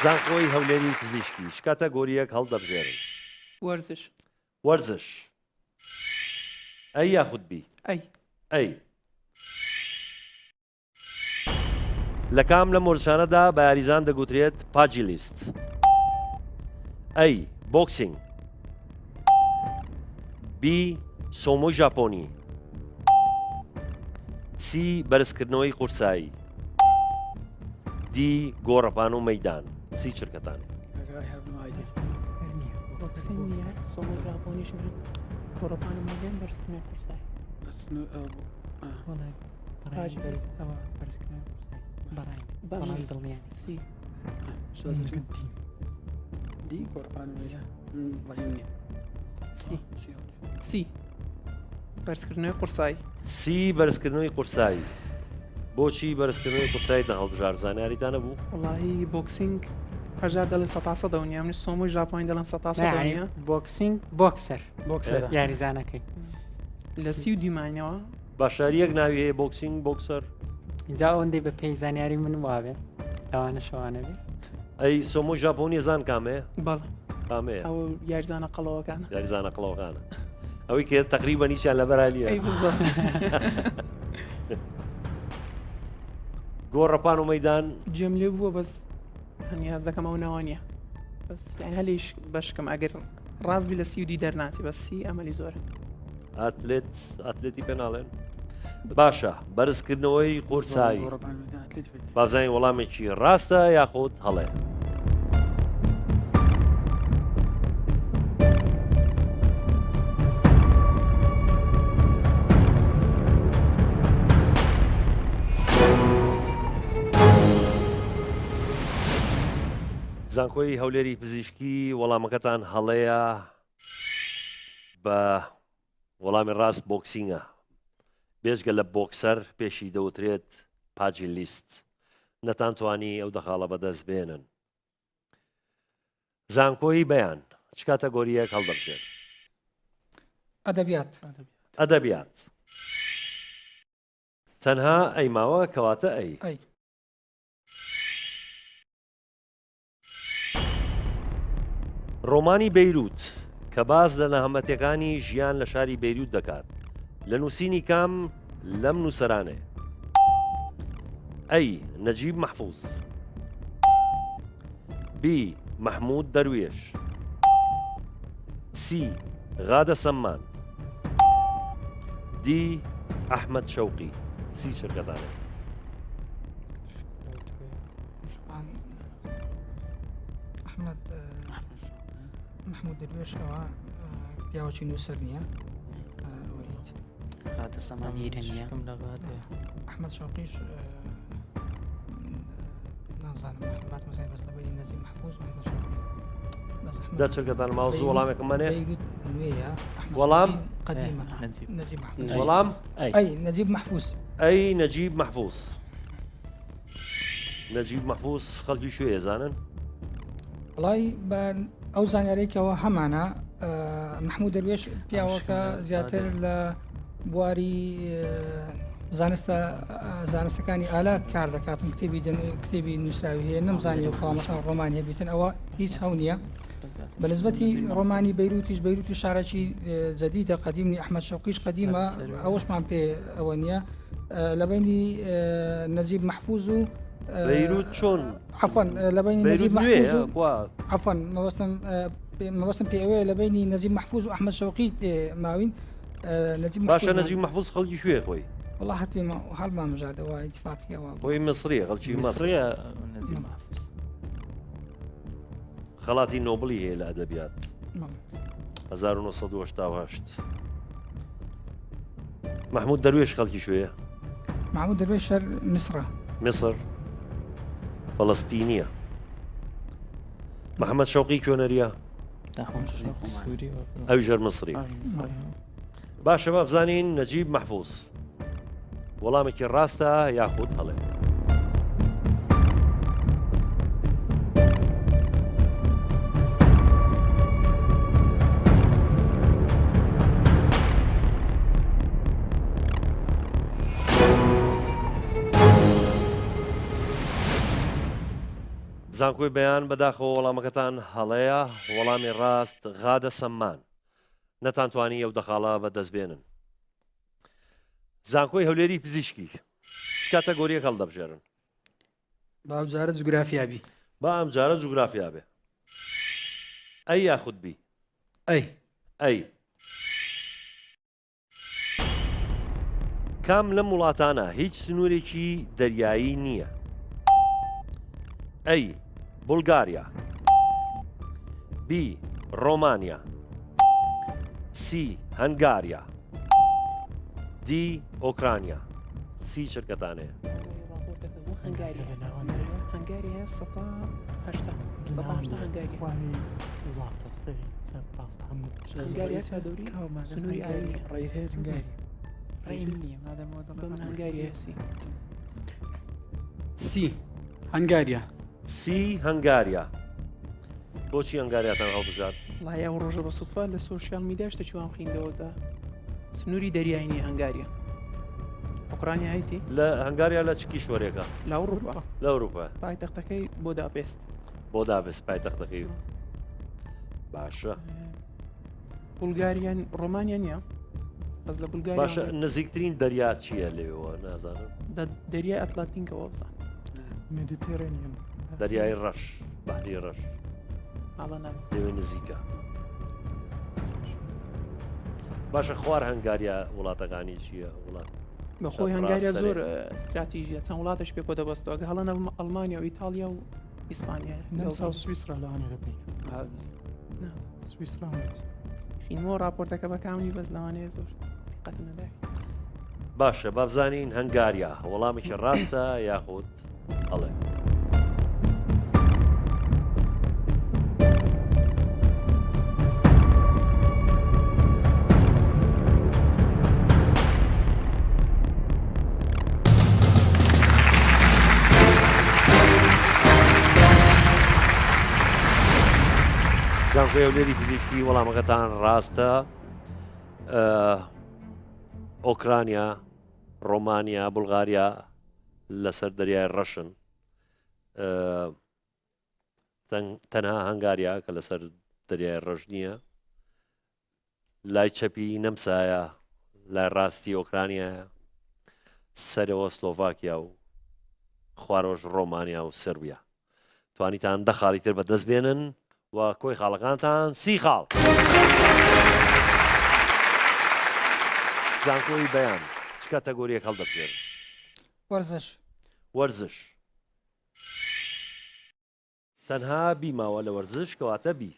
زانکۆی هەولێری پزیشکی کاتەگۆریەک هەڵدەبژێرن؟ وەرزش وەرزش ئەی یاخود بی ئەی ئەی لە کام لە مۆرچانەدا بە یاریزان دەگوترێت پاجیلیست؟ ئەی بۆکسینگ، بی سۆمۆی ژاپۆنی، سی بەرزکردنەوەی قورسایی، دی گۆڕەپان و مەیدان. سی چرکەتان بۆکسینگ نییە سۆمۆ ژاپۆنیش گۆڕەپانی مەدەن بەرزکردنەوەی قورسایی سی سی بەرزکردنەوەی قورسایی. سی بەرزکردنەوەی قورسایی. بۆچی بەرزکردنەوەی قورسایی هەڵبژار؟ زانیاریتان نەبوو؟ وڵی بۆکسینگ هەژار دەڵێ 100 دەونیا منی سۆمۆی ژاپۆنی دەڵم 100 دەونیا بۆکسینگ بۆکسەر بۆکسەر یاریزانەکەی لە سی و دیمانەوە باشاریەک ناوی هەیە بۆکسینگ بۆکسەر؟ اینجا ئەوەندەی بە پێی زانیاری من وابێت ئەوانە شەوانە بێت. ئەی سۆمۆ ژاپۆنی زان کامەیە؟ بەڵ کامەیە؟ ئەو یاریزانە قەڵەوەکانە یاریزانە قڵەوەکانە. ئەوەی کە تقریبا نیشان لەبەرا نییە. گۆڕەپان و مەیدان جێم لێ بووە بەس هەنیاز دەکەم ئەو ناوانە بەس یان هەلیش بەشکەم ئەگەر ڕازبی لە سی و دی دەرناتی بە سی ئەمەلی زۆرە. ئەتلێتی پێناڵێن. باشە بەرزکردنەوەی قورسایی بابزانین وەڵامێکی ڕاستە یاخود هەڵەیە؟ زانکۆی هەولێری پزیشکی وەڵامەکەتان هەڵەیە بە وەڵامی ڕاست بۆکسینگە. بێژگە لە بۆکسەر پێشی دەوترێت پاجیلیست. نەتانتوانی ئەو دەخاڵە بەدەست بێنن. زانکۆی بەیان چ کاتەگۆریەک هەڵدەبژێت؟ ئەدەبیات ئەدەبیات. تەنها ئەیماوە کەواتە ئەی. ڕۆمانی بەیروت کە باز لە نەهەمەتیەکانی ژیان لە شاری بەیروت دەکات لە نووسینی کام لەم نووسەرانەیە؟ ئەی نەجیب مەحفوظ، بی مەحموود دەروێش، سی غادە سەممان دی ئەحمەد شەوقی سی شرکەتانێ ئەحمد محمود دەروێشەوە پیاوەکی نووسەر نییە خاتە سەمان هیرە نییە ئەحمەد شەوقیش نازانم محمد مەسای بەس لەبەری نەزیم محفوظ و ئەحمەد شەوقی دا شرکەتان ماوە زوو وەڵامێکمانێ بەیروت نوێیە وەڵام قدیمە نەجیب محفوظ وەڵام ئەی نەجیب محفوظ ئەی نەجیب محفوظ نەجیب محفوظ خەڵکی شوێ ێزانن وڵی بە ئەو زانیارێکەوە هەمانە محمود دەروێش پیاوەکە زیاتر لە بواری زانستەکانی ئالا کار دەکاتم کتێبی نووسراوی هەیە نەمزانیەوە مەسەڵ ڕۆمانیا بیتن ئەوە هیچ هەو نییە بەنسبەتی ڕۆمانی بەیروتیش بەیروت و شارێکی جەدیدە قەدیمنی ئەحمەد شەوقیش قەدیمە ئەوەشمان پێ ئەوە نییە لە بینی نەجیب محفوظ و بەیروت چۆن عفوا لە بینی نەجیب محفوظ عفوا مەوەستم پێ ئەوەیە لە بینی نەجیب محفوظ و ئەحمەد شەوقی ماوین نەجیب باشە نەجیب محفوظ خەڵکی شوێ خۆی والله هەپێ هەڵمان مژاردەوە ئیتفاقیەوە خۆی مصریە خەڵکی مەسریە خەڵاتی نۆبلی هەیە لە ئەدەبیات 1970 محمود دەروێش خەڵکی شوێیە محمود دەروێش شەر میسرە مصر فەڵەستینیە محەممەد شەوقی کۆنەریە ئەو ژەر مصری باشە بە بزانین نەجیب محفوظ وەڵامێکی ڕاستە یاخود هەڵێ زانکۆی بەیان بەداخەوە وەڵامەکەتان هەڵەیە وەڵامی ڕاست غادە سەممان نەتانتوانی ئەو دەخاڵە بەدەستبێنن زانکۆی هەولێری پزیشکی کاتەگۆریە هەڵدەبژێرن باوجارە جوگرافیابی با ئەم جارە جوگرافیا بێ ئەی یاخود بی ئەی کام لەم وڵاتانە هیچ سنوورێکی دەریایی نییە ئەی بولگاریا بی ڕۆمانیا سی هەنگاریا دی ئۆکرانیا سی شرکەتانەیە هەنگاری هەیە 1970 سی هەنگاریە سی هەنگاریا بۆچی هەنگاریاتان هەڵبژات لای ئەو ڕۆژە بە سوفا لە سوۆسیال میدیا شتێکیوان خوێندەوەجا سنووری دەریایینی هەنگاریە ئۆکرانیا هەیتی لە هەنگاریا لە چ کیشوەرێکە لە ئەوروپا لە ئەوروپا پایتەختەکەی بۆداپێست بۆ دابست پایتەختەکەی باشە بولگاریان ڕۆمانیا نییە بەس لە بولگاریا باشە نزیکترین دەریا چییە لێەوە نازانم دەریای ئەتلانتیکەوە بزان مدیتێرێنیان دەریای ڕەش بەحری ڕەش لەوێ نزیکە باشە خوار هەنگاریا وڵاتەکانی چییە وڵات بەخۆی هەنگاریا زۆر استراتیژیە چەند وڵاتش پێ کۆ دەبەستەوە هەڵە نەبم ئەڵمانیا و ئیتالیا و ئیسپانیا سویسرا لەوانێ بین سویسرا خینەوە راپۆرتەکە بەکامی بەس لەوانەیە زۆر قەت نەدای باشە بابزانین هەنگاریا وەڵامێکی ڕاستە یاخود هەڵێ زانکۆی هەولێری فیزیکی وەڵامەکەتان ڕاستە ئۆکرانیا ڕۆمانیا بولغاریا لەسەر دەریای ڕەشن تەنها هەنگاریا کە لەسەر دەریای ڕەش نییە لای چەپی نەمسایە لای ڕاستی ئۆکرانیایە سەرەوە سلۆڤاکیا و خوارۆژ ڕۆمانیا و سربیا توانیتان دەخاڵی تر بەدەست بێنن و کۆی خاڵەکانتان 30 خاڵ. زانکۆی بەیان چ کاتەگۆریەک هەڵدەبژێن؟ وەرزش وەرزش. تەنها بیماوە لە وەرزش کەواتە بی.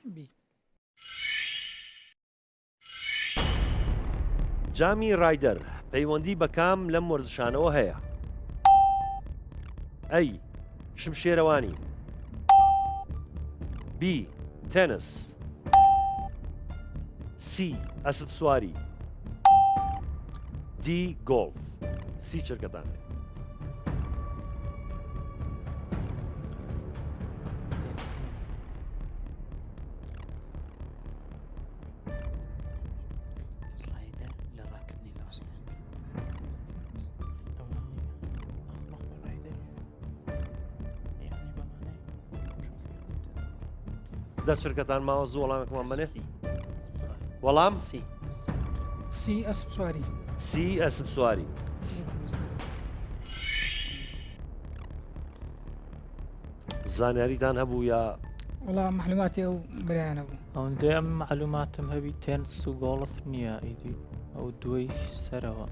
جامی ڕایدەر پەیوەندی بە کام لەم وەرزشانەوە هەیە؟ ئەی شمشێرەوانی، بی تەنس، سی ئەسپ سواری، دی گۆڵف. سی چرکەتان دە چرکەتان ماوە زوو وەڵامێکمان بنێ؟ وەڵام سی ئەسپ سواری سی ئەسپ سواری. زانیاریتان هەبوو یا وەڵام معلوماتی ئەو برایانە بوو ئەوەندەی ئەم معلوماتم هەبی تێنس و گۆڵف نییە ئیدی ئەو دوی سەرەوە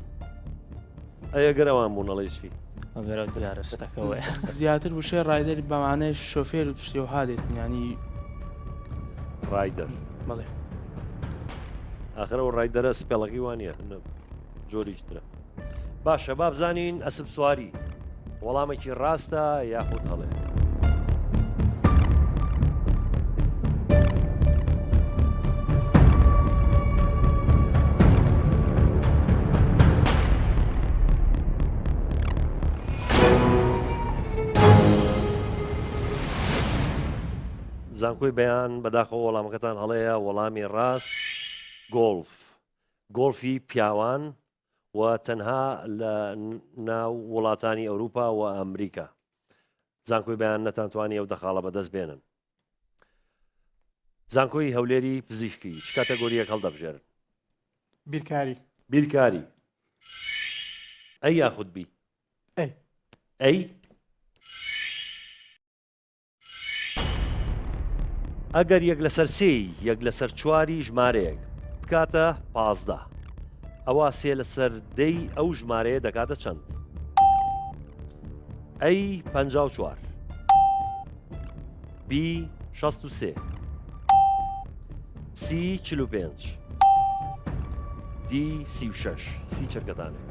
ئەیە گەرەوان بوو نەڵێکی ئەگەرە دیارە شتەکەوە زیاتر وشێ ڕایدەر بەمانەی شۆفێر و شتێ و هادێتن ینی ڕایدەر. بەڵێ ئاخرەوە ڕایدەرە سپێڵەکەی وانە جۆریش ترە. باشە با بزانین ئەسپ سواری وەڵامێکی ڕاستە یاخود هەڵێ؟ زانکۆی بەیان بەداخەوە وەڵامەکەتان هەڵەیە. وەڵامی ڕاست گۆڵف. گۆڵفی پیاوان و تەنها لە ناو وڵاتانی ئەوروپا و ئەمریکا. زانکۆی بەیان نەتانتوانی ئەو دەخاڵە بەدەست بێنن. زانکۆی هەولێری پزیشکی چ کاتەگۆریەک هەڵدەبژێرن؟ بیرکاری بیرکاری. ئەی یاخود بی؟ ئەی ئەی ئەگەر یەک لەسەر سێی یەک لەسەر چواری ژمارەیەک بکاتە 15 ئەوە سێ لەسەر دەی ئەو ژمارەیە دەکاتە چەند؟ ئەی 54 بی 63 سی 45 دی 36. سی چرکەتانێ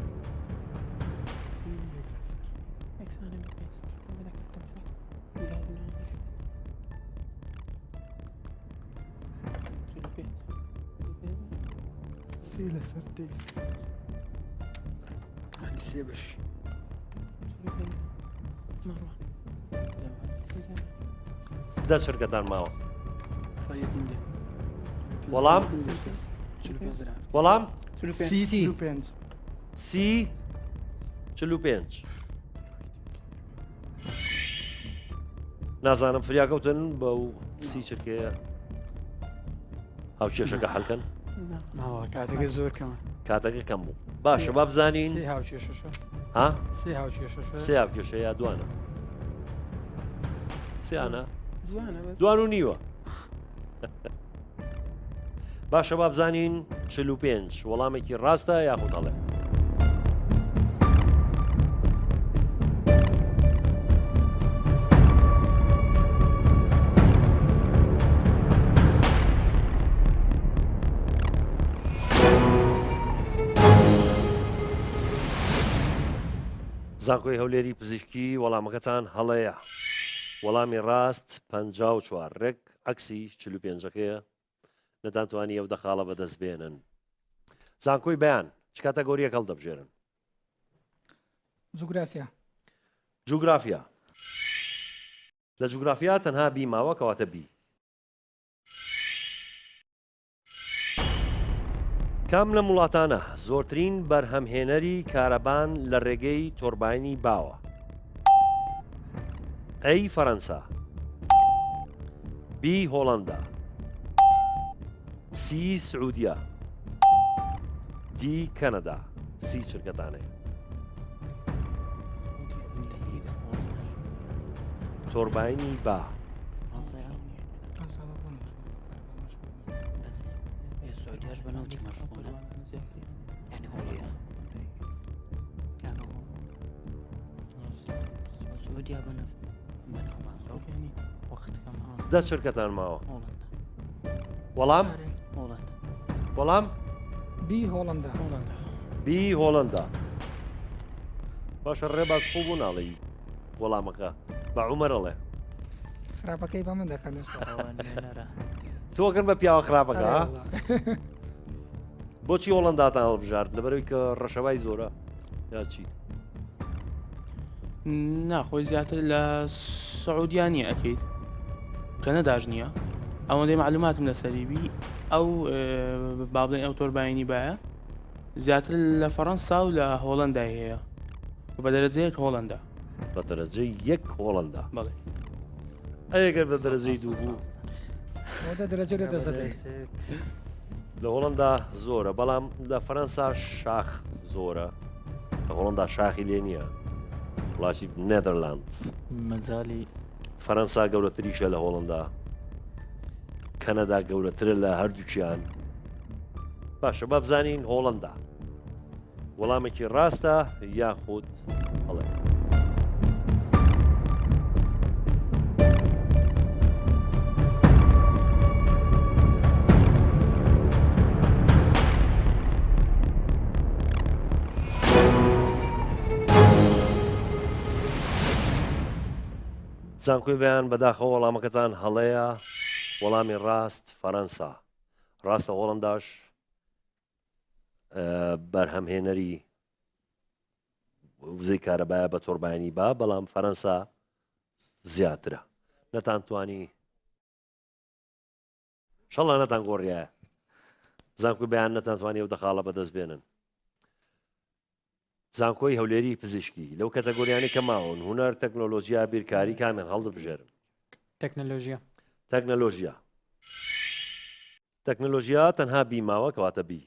سی لەسەر دێ سێ بەش دە چرکەتان ماوە. وەڵام وەڵام سی پێنج سی 45. نازانم فریاکەوتن بەو سی چرکەیە هاوکێشەکە حەلکەن. کاتەکە زۆر کەمە کاتەکە کەم بوو. باشە با بزانین سێ هاوکێشەشە ها سێ هاوکێشەشە سێ هاوکێشە یا دوانە؟ سێیانە دوانە بەس دوان و نیوە. باشە با بزانین 45 وەڵامێکی ڕاستە یاخود هەڵێ؟ زانکۆی هەولێری پزیشکی وەڵامەکەتان هەڵەیە. وەڵامی ڕاست 54 ڕێک عەکسی 45ەکەیە نەتانتوانی ئەو دەخاڵە بەدەست بێنن. زانکۆی بەیان چ کاتەگۆریەک هەڵدەبژێرن؟ جوگرافیا جوگرافیا. لە جوگرافیا تەنها بی ماوە کەواتە بی. کام لە وڵاتانە زۆرترین بەرهەمهێنەری کارەبان لە ڕێگەی تۆرباینی باوە؟ ئەی فەرەنسا، بی هۆڵەندا، سی سعودیا، دی کەنەدا. سی چرکەتانەیە تۆرباینی با. زیاتری يعني هولندا سعودية بنا يعني وەخت کەم دە چرکەتان ماوە هولندا وەڵام هولندا وەڵام بی هۆڵندا بی هۆڵندا باشە ڕێباز خوب بوو ناڵی وەڵامەکە بە عومەرەڵێ خراپەکەی بە من دەکەن نوێنەرە تۆگەن بە پیاوە خراپەکە بۆچی هۆڵنداتان هەڵبژارد لەبەرەوەی کە ڕەشەبای زۆرە یا چی ناخۆی زیاتر لە سعودیانی ئەکەیت کە نەداژ نییە ئەوەندەی معلوماتم لەسەریبی ئەو با بڵێن ئەو تۆرباینی باە زیاتر لە فەڕەنسا و لە هۆڵندای هەیە و بە دەرەجەیەک هۆڵندا بە دەرەجەی یەک هۆڵندا بڵێ ئەگەر بە دەرەجەی دوو بوو ئەوە دەرەجە لێ دەزەدەی لە هۆڵندا زۆرە بەڵام لە فەرەنسا شاخ زۆرە لە هۆڵندا شاخی لێ نییە وڵاتی نێدەرلاند مەجای فەرەنسا گەورەتریشە لە هۆڵندا کەنەدا گەورەترە لە هەردووچیان باشە با بزانین هۆڵندا وەڵامێکی ڕاستە یاخود هەڵێ زانکۆی بەیان بەداخەوە وەڵامەکەتان هەڵەیە وەڵامی ڕاست فەرەنسا ڕاستە هۆڵنداش بەرهەمهێنەری وزەی کارەبایە بە تۆربانی با بەڵام فەرەنسا زیاترە نەتان توانی شەڵا نەتان گۆڕیایە زانکۆی بەیان نەتانتوانی ئەو دەخاڵە بەدەست بێنن زانکۆی هەولێری پزیشکی لەو کەتەگۆریانی کە ماون هونەر تەکنۆلۆژیا بیرکاری کامیان هەڵدەبژێرن تەکنەلۆژیا تەکنەلۆژیا تەکنەلۆژیا تەنها بیماوە کەواتە بی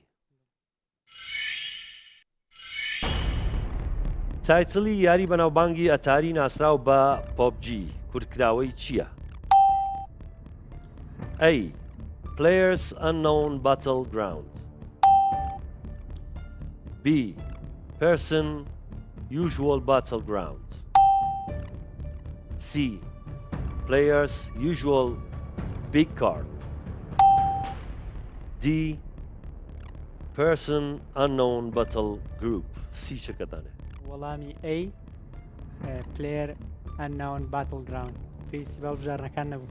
تایتڵی یاری بەناوبانگی ئەتاری ناسراو بە پۆبجی کورتکراوەی چییە؟ A. Players Unknown Battleground B. Person Usual Battleground C. Players Usual Big Card D. Person Unknown Battle Group C چەکەتانێ وەڵامی A player unknown battleground پێویستی بە بژارنەکان نەبوو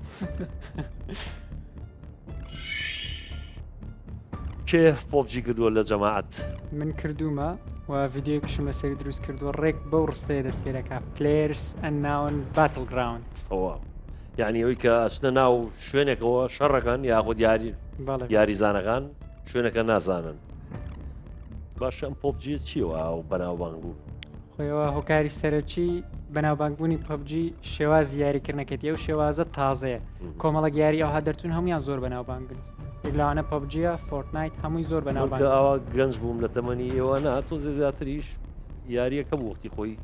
کێ پۆبجی کردووە لە جەماعەت من کردومە و ڤیددیۆکشم لەسەری دروست کردووە ڕێک بەو ڕستەیە دەست پێ دەکات players unknown battleground ئەوە یعنی ئەوەی کە ئەچنە ناو شوێنێکەوە شەڕەکەن یاخود یاریزانەکان شوێنەکە نازانن باشە ئەم پۆبجی چیوە ئەو بەناوبانگ بوو خۆیەوە هۆکاری سەرەکی بەناوبانگبوونی پەبجی شێوازی یاریکردنەکەتی ئەو شێوازە تازەیە کۆمەڵک یاری ئەوها دەرچوون هەمویان زۆر بەناوبانگن یەکلاوانە پەبجیە فۆرتنایت هەمووی زۆر بەناوبانگ ئەوە گەنج بووم لە تەمەنی ئێوە نا تۆ زیاتریش یاریەکە بوو وەختی خۆی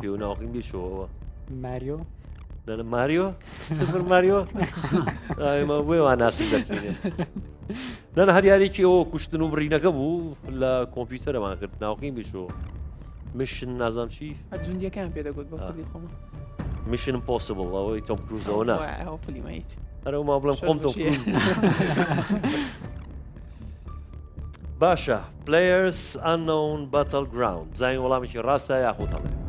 پێ و ناوەقین بێشەوە ماریۆ ماریۆ سفر ماریۆ ئێمە بۆی وا ناسم دەتوێنێ نەنە هەر یاریکی ئەوە کوشتن و بڕینەکە بوو لە کۆمپیوتەرەمان کرد ناوەقین بێشەوە مشن نازام چی جوندیەکان پێدەگوت بە کوردی خۆمە میشن ئیمپۆسیبڵ ئەوەی تۆم کروزەوە نا پلیمەیت هەرەوە ما بڵێم خۆم تۆم کروز باشە Players Unknown Battleground زانین وەڵامێکی ڕاستە یاخود هەڵێ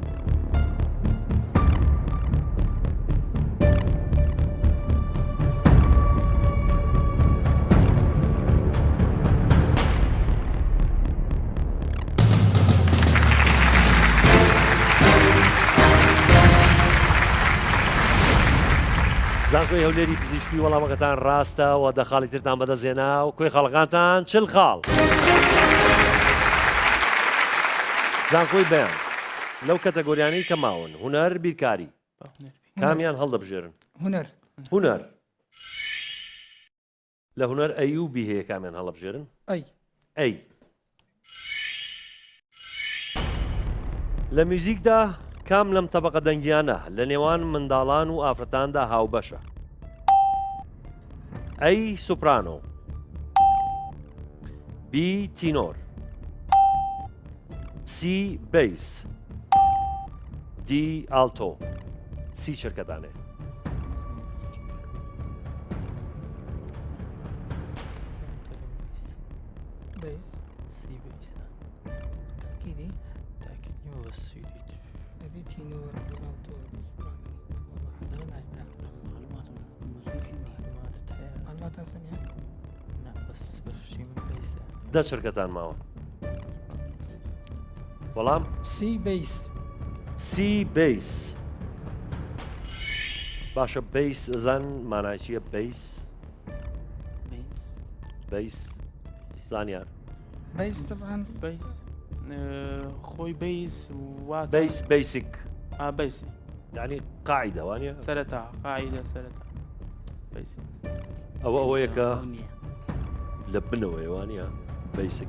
زانکۆی هەولێری پزیشکی وەڵامەکەتان ڕاستە و دەخاڵی ترتان بەدەستێنا و کۆی خەڵقانتان چل خاڵ زانکۆی بەیان لەو کەتەگۆریانەی کە ماون هونەر بیرکاری کامیان هەڵدەبژێرن هونەر لە هونەر ئەی و بی هەیە کامیان هەڵەبژێرن ئەی لە میوزیکدا کام لەم تەبقە دەنگیانە لە نێوان منداڵان و ئافرەتاندا هاوبەشە ئەی سوپرانۆ B تینۆر C بیس D ئالتۆ C چرکەدانێ بيس سی بیسە أكيد تاکید نیوە بە سویدیت هذه تينور دوغالتو والله حضرنا عبرة معلومات ثانية نا بەس بەشی من بیسە دە چرکەتان ماوە وەڵام سي بيس C بیس باشە بیس زان مانای چییە بیس بیس زانیار بيس طبعا بیس خۆی بیس وا بیس بیسیک بیسی یعنی قاعدە وانە سەرەتا قاعدە سەرەتا بیسی ئەوە ئەوەیە کە لە بنەوەی وانە بیسیک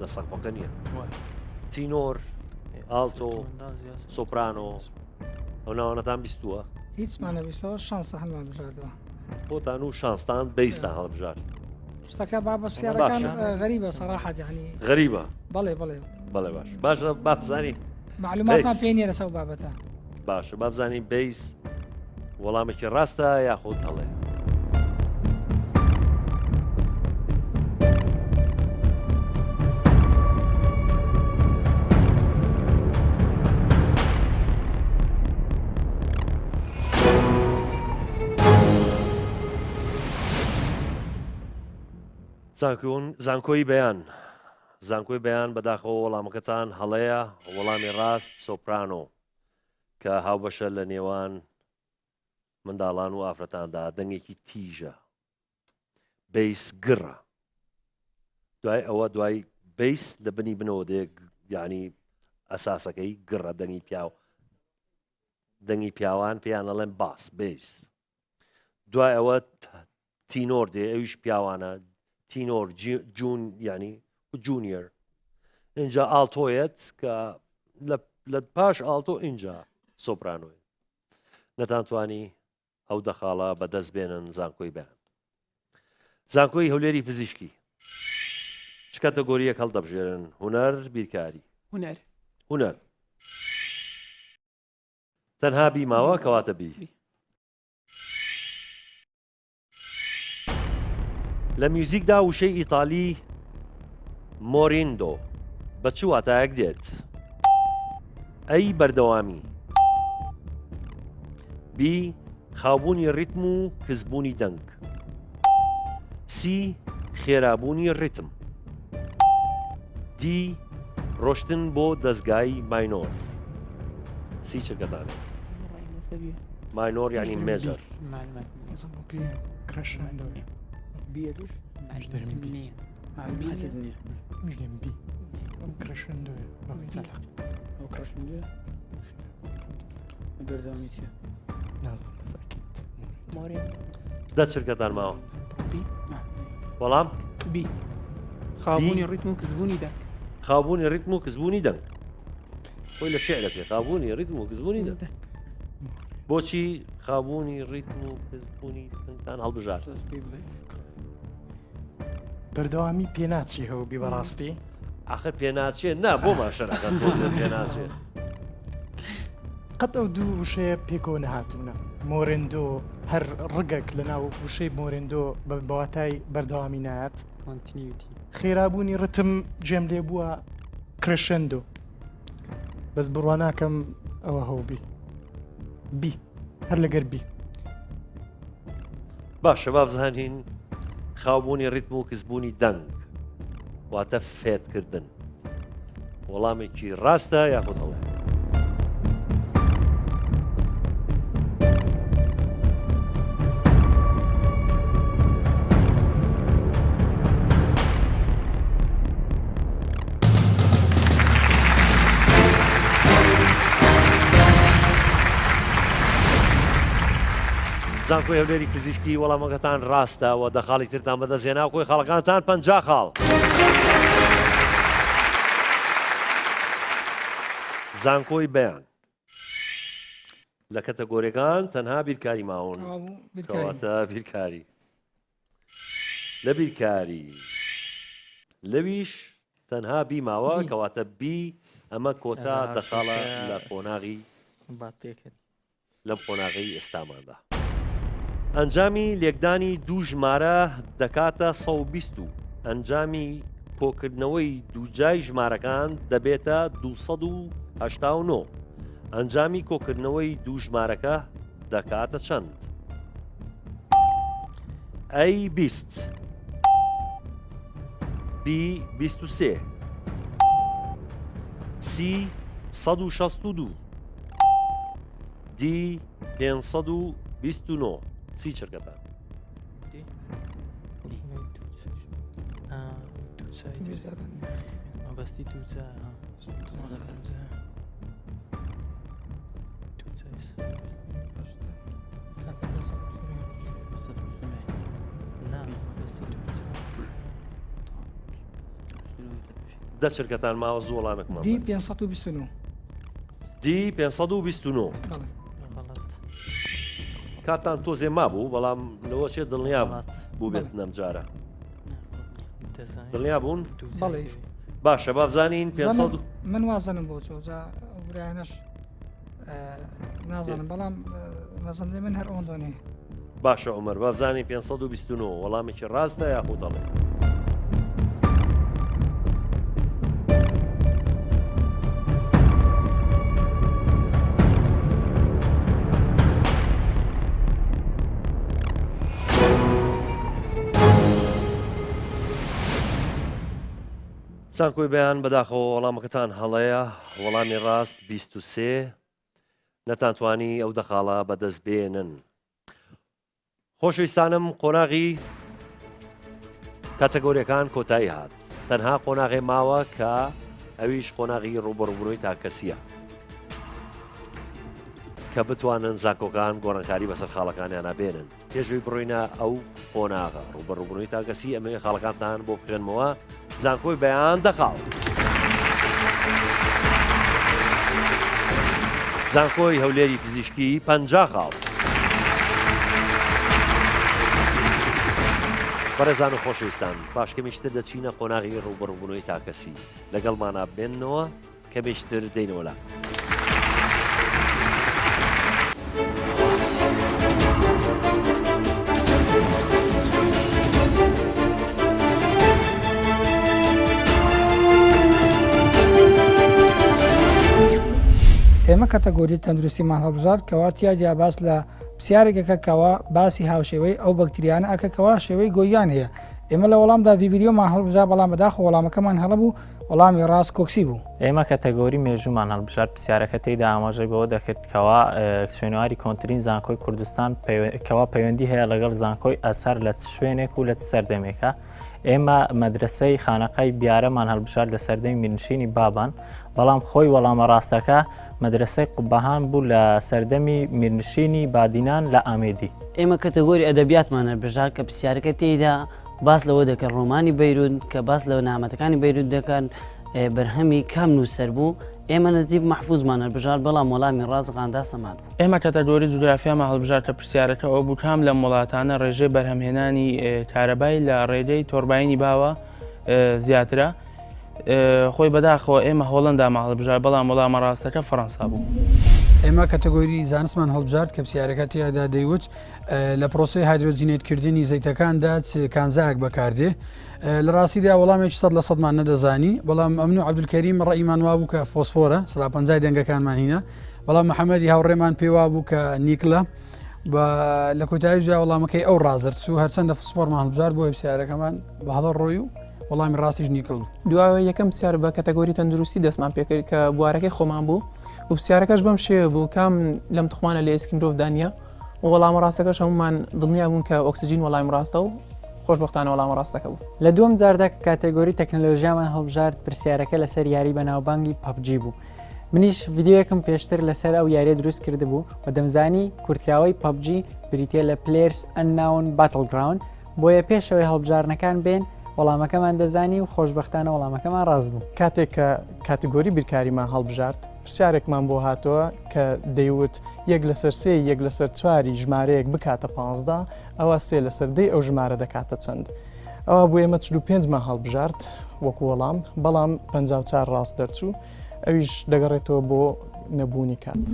لە سەقفەکە نییە تینۆر ئالتۆ سۆپرانۆ ئەو ناوانەتان بیستووە هيتس معنا بيسوا شانس هن ما بجادوا بۆتان و شانستان بیستان هەڵبژار اشتكى بابا السيارة باشا. كان غريبة صراحة يعني غەریبە بلي بلي بەڵێ باش باشە بابزانی معلومات ما بيس. بيني لسوا بابتها باشە بابزانین بیس وەڵامێکی ڕاستە یاخۆت هەڵێ زانکۆی بەیان زانکۆی بەیان بەداخەوە وەڵامەکەتان هەڵەیە وەڵامی ڕاست سۆپرانۆ کە هاوبەشە لە نێوان منداڵان و ئافرەتاندا دەنگێکی تیژە بیس گڕە دوای ئەوە دوای بیس لە بنی بنەوە دێ ینی ئەساسەکەی گڕە دەنگی پیاوان پێیان ئەڵێن باس بیس دوای ئەوە تینۆر دێ ئەویش پیاوانە تینۆر جون ینی جونیەر اینجا ئالتۆیەت کە لە پاش ئالتۆ اینجا سۆپرانۆی نەتانتوانی ئەو دەخاڵە بەدەست بێنن زانکۆی بەیان زانکۆی هەولێری پزیشکی چ کاتەگۆریەک هەڵدەبژێرن هونەر بیرکاری هونەر تەنها بیماوە کەواتە بی لە میوزیکدا وشەی ئیتالی مۆریندۆ بە چ واتایەک دێت ئەی بەردەوامی بی خاوبوونی ڕیتم و کەسبوونی دەنگ سی خێرابوونی ڕیتم دی ڕۆشتن بۆ دەستگای ماینۆر سی چرکەدانێ ماینۆر یعنی مێژەر بيدوش معلومات مجدم بي كراشندو مثلا او كراشندو بردامي چیه نازم بس اكيد مارین دە چرکەتان ماوە بی وەڵام بی خابوونی ڕیتم و کەسبوونی دەنگ خاوبوونی ڕیتم و کەسبوونی دەنگ خۆی لە شعرەکەی خاوبوونی ڕیتم و کەسبوونی دەنگ بۆچی خاوبوونی ڕیتم و کەسبوونی دەنگتان هەڵبژار بەردەوامی پێ ناچی هەو بی بەڕاستی آخر پێناچێت نا بۆ ماشەرەکەن پێناچێت قەت ئەو دوو وشەیە پێکەوە نەهاتوونە مۆرندۆ هەر ڕگەک لە ناو وشەی مۆرندۆ بە بەواتای بەردەوامی نایەت کۆنتینیوتی خێرابوونی ڕتم جێم لێ بووە کرشندۆ بەس بڕوا ناکەم ئەوە هەوبی بی هەر لەگەر بی باشە بابزانین خاوبوونی ڕیتم و کەسبوونی دەنگ واتە فێتکردن وەڵامێکی ڕاستە یاخود هەڵێ زانکۆی هەولێری پزیشکی وەڵامەکەتان ڕاستەوە دەخاڵی ترتان بەدەستێنا کۆی خەڵەکانتان 50 خاڵ زانکۆی بەیان لە کەتەگۆریەکان تەنها بیرکاری ماون کەواتە بیرکاری لە بیرکاری لەویش تەنها بیماوە کەواتە بی ئەمە کۆتا دەخاڵە لە قۆناغی لەم قۆناغی ئێستاماندا. ئەنجامی لێکدانی دوو ژمارە دەکاتە 120 و ئەنجامی کۆکردنەوەی دووجای ژمارەکان دەبێتە 289. ئەنجامی کۆکردنەوەی دوو ژمارەکە دەکاتە چەند؟ ئەی 20 بی 23 سی 162 دی 529 سی چرکەتان دە چرکەتان ماوە زوو وەڵامێکمان دی 529 دی 529 کاتان تۆزێ مابوو بەڵام لەوە چێ دڵنیا بوو بێت نەمجارە دڵنیا بوون بەڵێ باشە بابزانین 500 من وازنم بۆ چۆجا برایانەش نازانم بەڵام مەزەندەی من هەر ئۆندۆنێ باشە عمر بابزانین 529 وەڵامێکی ڕاستە یاخود دەڵێ سانکۆی بەیان بەداخەوە وەڵامەکەتان هەڵەیە وەڵامی ڕاست 23 نەتانتوانی ئەو دەخاڵە بەدەست بێنن. خۆشەویستانم قۆناغی کاتەگۆریەکان کۆتایی هات تەنها قۆناغێ ماوە کە ئەویش قۆناغی ڕوبەڕووبوونەوەی تاکەسیە کە بتوانن زانکۆکان گۆڕانکاری بەسەر خاڵەکانیانە بێنن. پێشوی بڕۆینە ئەو قۆناغە ڕوبەڕووبوونەوەی تاکەسی ئەمەوێ خاڵەکانتان بۆ بخێنمەوە زانکۆی بەیان دەخاڵ. زانکۆی هەولێری پزیشکی 50 خاڵ. بەڕێزان و خۆشەویستان پاشکەمیشتر دەچینە قۆناغی ڕوبەڕووبوونەوەی تاکەسی لەگەڵمانە بێننەوە کەمێشتر دەینەوە لا. ئێمە کەتەگۆری تەندروستیمان هەڵبژار کەوا تیاجیا باس لە پرسیارێکەکە کەوا باسی هاوشێوەی ئەو بەکتریانە ئەکەکەوا شێوەی گۆیان هەیە. ئێمە لە وەڵامدا ڤیدیۆمان هەڵبژار بەڵام بەداخە وەڵامەکەمان هەڵەبوو وەڵامی ڕاست کۆکسی بوو. ئێمە کەتەگۆری مێژومان هەڵبژار پرسیارەکە تێیدا ئاماژەی بەوە دەکرد کەوا شوێنەواری کۆنتترین زانکۆی کوردستان کەوا پەیوەندی هەیە لەگەڵ زانکۆی ئەسەر لە شوێنێک و لە سەردەمێکە. ئێمە مەدرسەی خانەقای بیارەمان هەڵبژار لە سەردەمی میرنشینی بابان بەڵام خۆی وەڵامە ڕاستەکە مەدرسەی قوبەهان بوو لە سەردەمی میرنشینی بادینان لە ئامێدی. ئێمە کەتەگۆری ئەدەبیاتمانە بژار کە پرسیارەکە تێیدا باس لەوە دەکەن ڕۆمانی بەیرون کە باس لەوە نامەتەکانی بەیرون دەکەن بەرهەمی کام نووسەر بوو ئێمە نەجیب مەحفوظمانە بژار بەڵام وەڵامی ڕازقاندا سەمات بوو. ئێمە کەتەگۆری جوگرافیامان هەڵبژارتە پرسیارەکەەوە بوو کام لە وڵاتانە ڕێژەی بەرهەمهێنانی کارەبای لە ڕێگەی تۆرباینی باوە زیاترە. خۆی بەداخەوە ئێمە هۆڵندا هەڵبژار بەڵام وەڵامە ڕاستەکە فەڕەنسا بوو. ئێمە کەتەگۆری زانستمان هەڵبژارد کە پرسیارەکە تیادا دەیوت لە پرۆسی هایدرۆجینێتکردنی زەیتەکاندا کانزایەک بەکاردێ لە ڕاستیدا وەڵامێکی 100% نەدەزانی بەڵام ئەمن و عەبدولکەریم ڕەئیمان وا بوو کە فۆسفۆرە 150 دەنگەکانمان هینە بەڵام محەممەدی هاوڕێمان پێوا بوو کە نیکلە لە کۆتاییدا وەڵامەکەی ئەو ڕازرد و هەرچەندە فسپۆرمان هەڵبژار بۆ پرسیارەکەمان بە هەڵە ڕۆی و وەڵامی ڕاستیش نیکڵ بوو. دوایەوە یەکەم پرسیار بە کەتەگۆری تەندروستی دەستمان پێکرد کە بوارەکەی خۆمان بوو و پرسیارەکەش بەم شێوە بوو کام لەم تخمانە لە ئێسکی مرۆڤ دانیە و وەڵامە ڕاستەکەش هەمومان دڵنیا بوون کە ئۆکسجین وەڵامی ڕاستە و خۆشبەختانە وەڵامە ڕاستەکە بوو. لە دووەم جاردا کە کاتێگۆری تەکنەلۆژیامان هەڵبژارد پرسیارەکە لەسەر یاری بەناوبانگی پەبجی بوو. منیش ڤیددیۆیەکم پێشتر لەسەر ئەو یاریە دروست کرده بوو و دەمزانی کورتراوەی پەبجی بریتە لە پلێرس ئەنناون باتڵگراوند بۆیە پێشەوەی هەڵبژارنەکان بێن وەڵامەکەمان دەزانی و خۆشبەختانە وەڵامەکەمان ڕاست بوو. کاتێک کە کاتگۆری بیرکاریمان هەڵبژارد پرسیارێکمان بۆ هاتووە کە دەیوت 1/3 1/4 ژمارەیەک بکاتە 15 ئەوە 3/3 ئەو ژمارە دەکاتە چەند. ئەوە بۆ ئێمە 45 هەڵبژارد وەکو وەڵام بەڵام 54 ڕاست دەرچوو ئەویش دەگەڕێتەوە بۆ نەبوونی کات.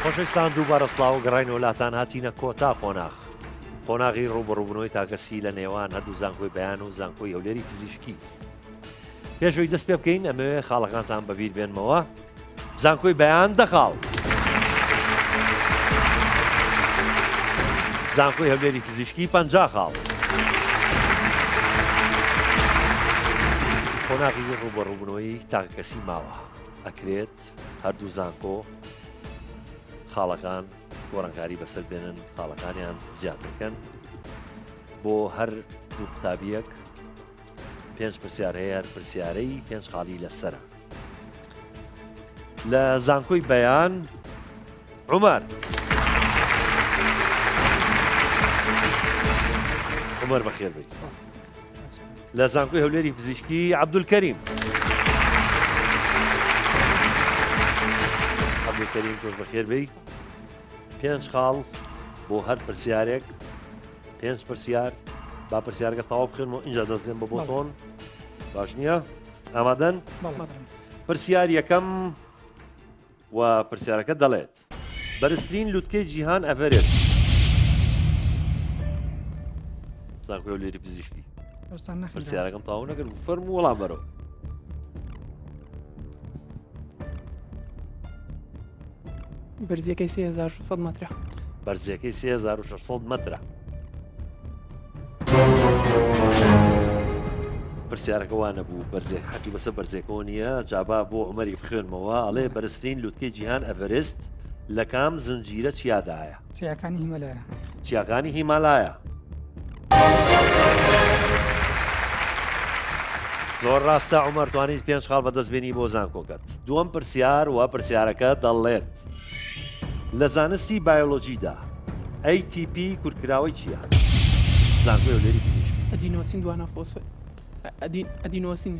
خۆشەویستان دووبارە سڵاو گەڕین وڵاتان هاتینە کۆتا قۆناغ. قۆناغی ڕوبەڕووبوونەوەی تاکەسی لە نێوان هەردوو زانکۆی بەیان و زانکۆی هەولێری پزیشکی. پێشەوەی دەست پێ بکەین ئەمەوێ خاڵەکانتان بەبیر بێنمەوە. زانکۆی بەیان دەخاڵ. زانکۆی هەولێری فیزیشکی 50 خاڵ. قۆناغی ڕوبەڕووبوونەوەی تاکەسی ماوە. ئەکرێت هەردوو زانکۆ خاڵەکان گۆڕانکاری بەسەر بێنن خاڵەکانیان زیاد بکەن بۆ هەر دوو قوتابیەک 5 پرسیار هەیە پرسیارەی 5 خاڵی لەسرە. لە زانکۆی بەیان عومەر بەخێر بیت. لە زانکۆی هەولێری پزیشکی عەبدولکەریم تۆش بەخێر بیت. 5 خاڵ بۆ هەر پرسیارێک 5 پرسیار با پرسیارەکە تەواو بخێنەوە اینجا دەستێن بە بۆتۆن باش نییە؟ ئامادەن؟ پرسیار یەکەم و پرسیارەکە دەڵێت بەرزترین لووتکەی جیهان ئەڤەرێست. زانکۆی هەولێری پزیشکی پرسیارەکەم تەواو نەکرد فەرموو وەڵام بەرەوە. بەرزیەکەی 3600 مەترە. بەرزیەکەی 3600 مەترە. پرسیارەکە وانە بوو بەرزێک حەقی بەسەر بەرزێکەوە نییە جابا بۆ عومەری بخوێنمەوە ئەڵێ بەرزترین لووتکەی جیهان ئەڤەرست لە کام زنجیرە چیادایە؟ چیاکانی هیمەلایە. چیاکانی هیمالایە. زۆر ڕاستە عومەر توانیت 5 خاڵ بەدەستبێنی بۆ زانکۆکەت. دووەم پرسیار و پرسیارەکە دەڵێت لە زانستی بایۆلۆجیدا ATP کورتکراوەی چییە؟ زانکۆی هەولێری پزیشکی. ئەدینۆسین دوانە فۆسفۆ ئەدینۆسین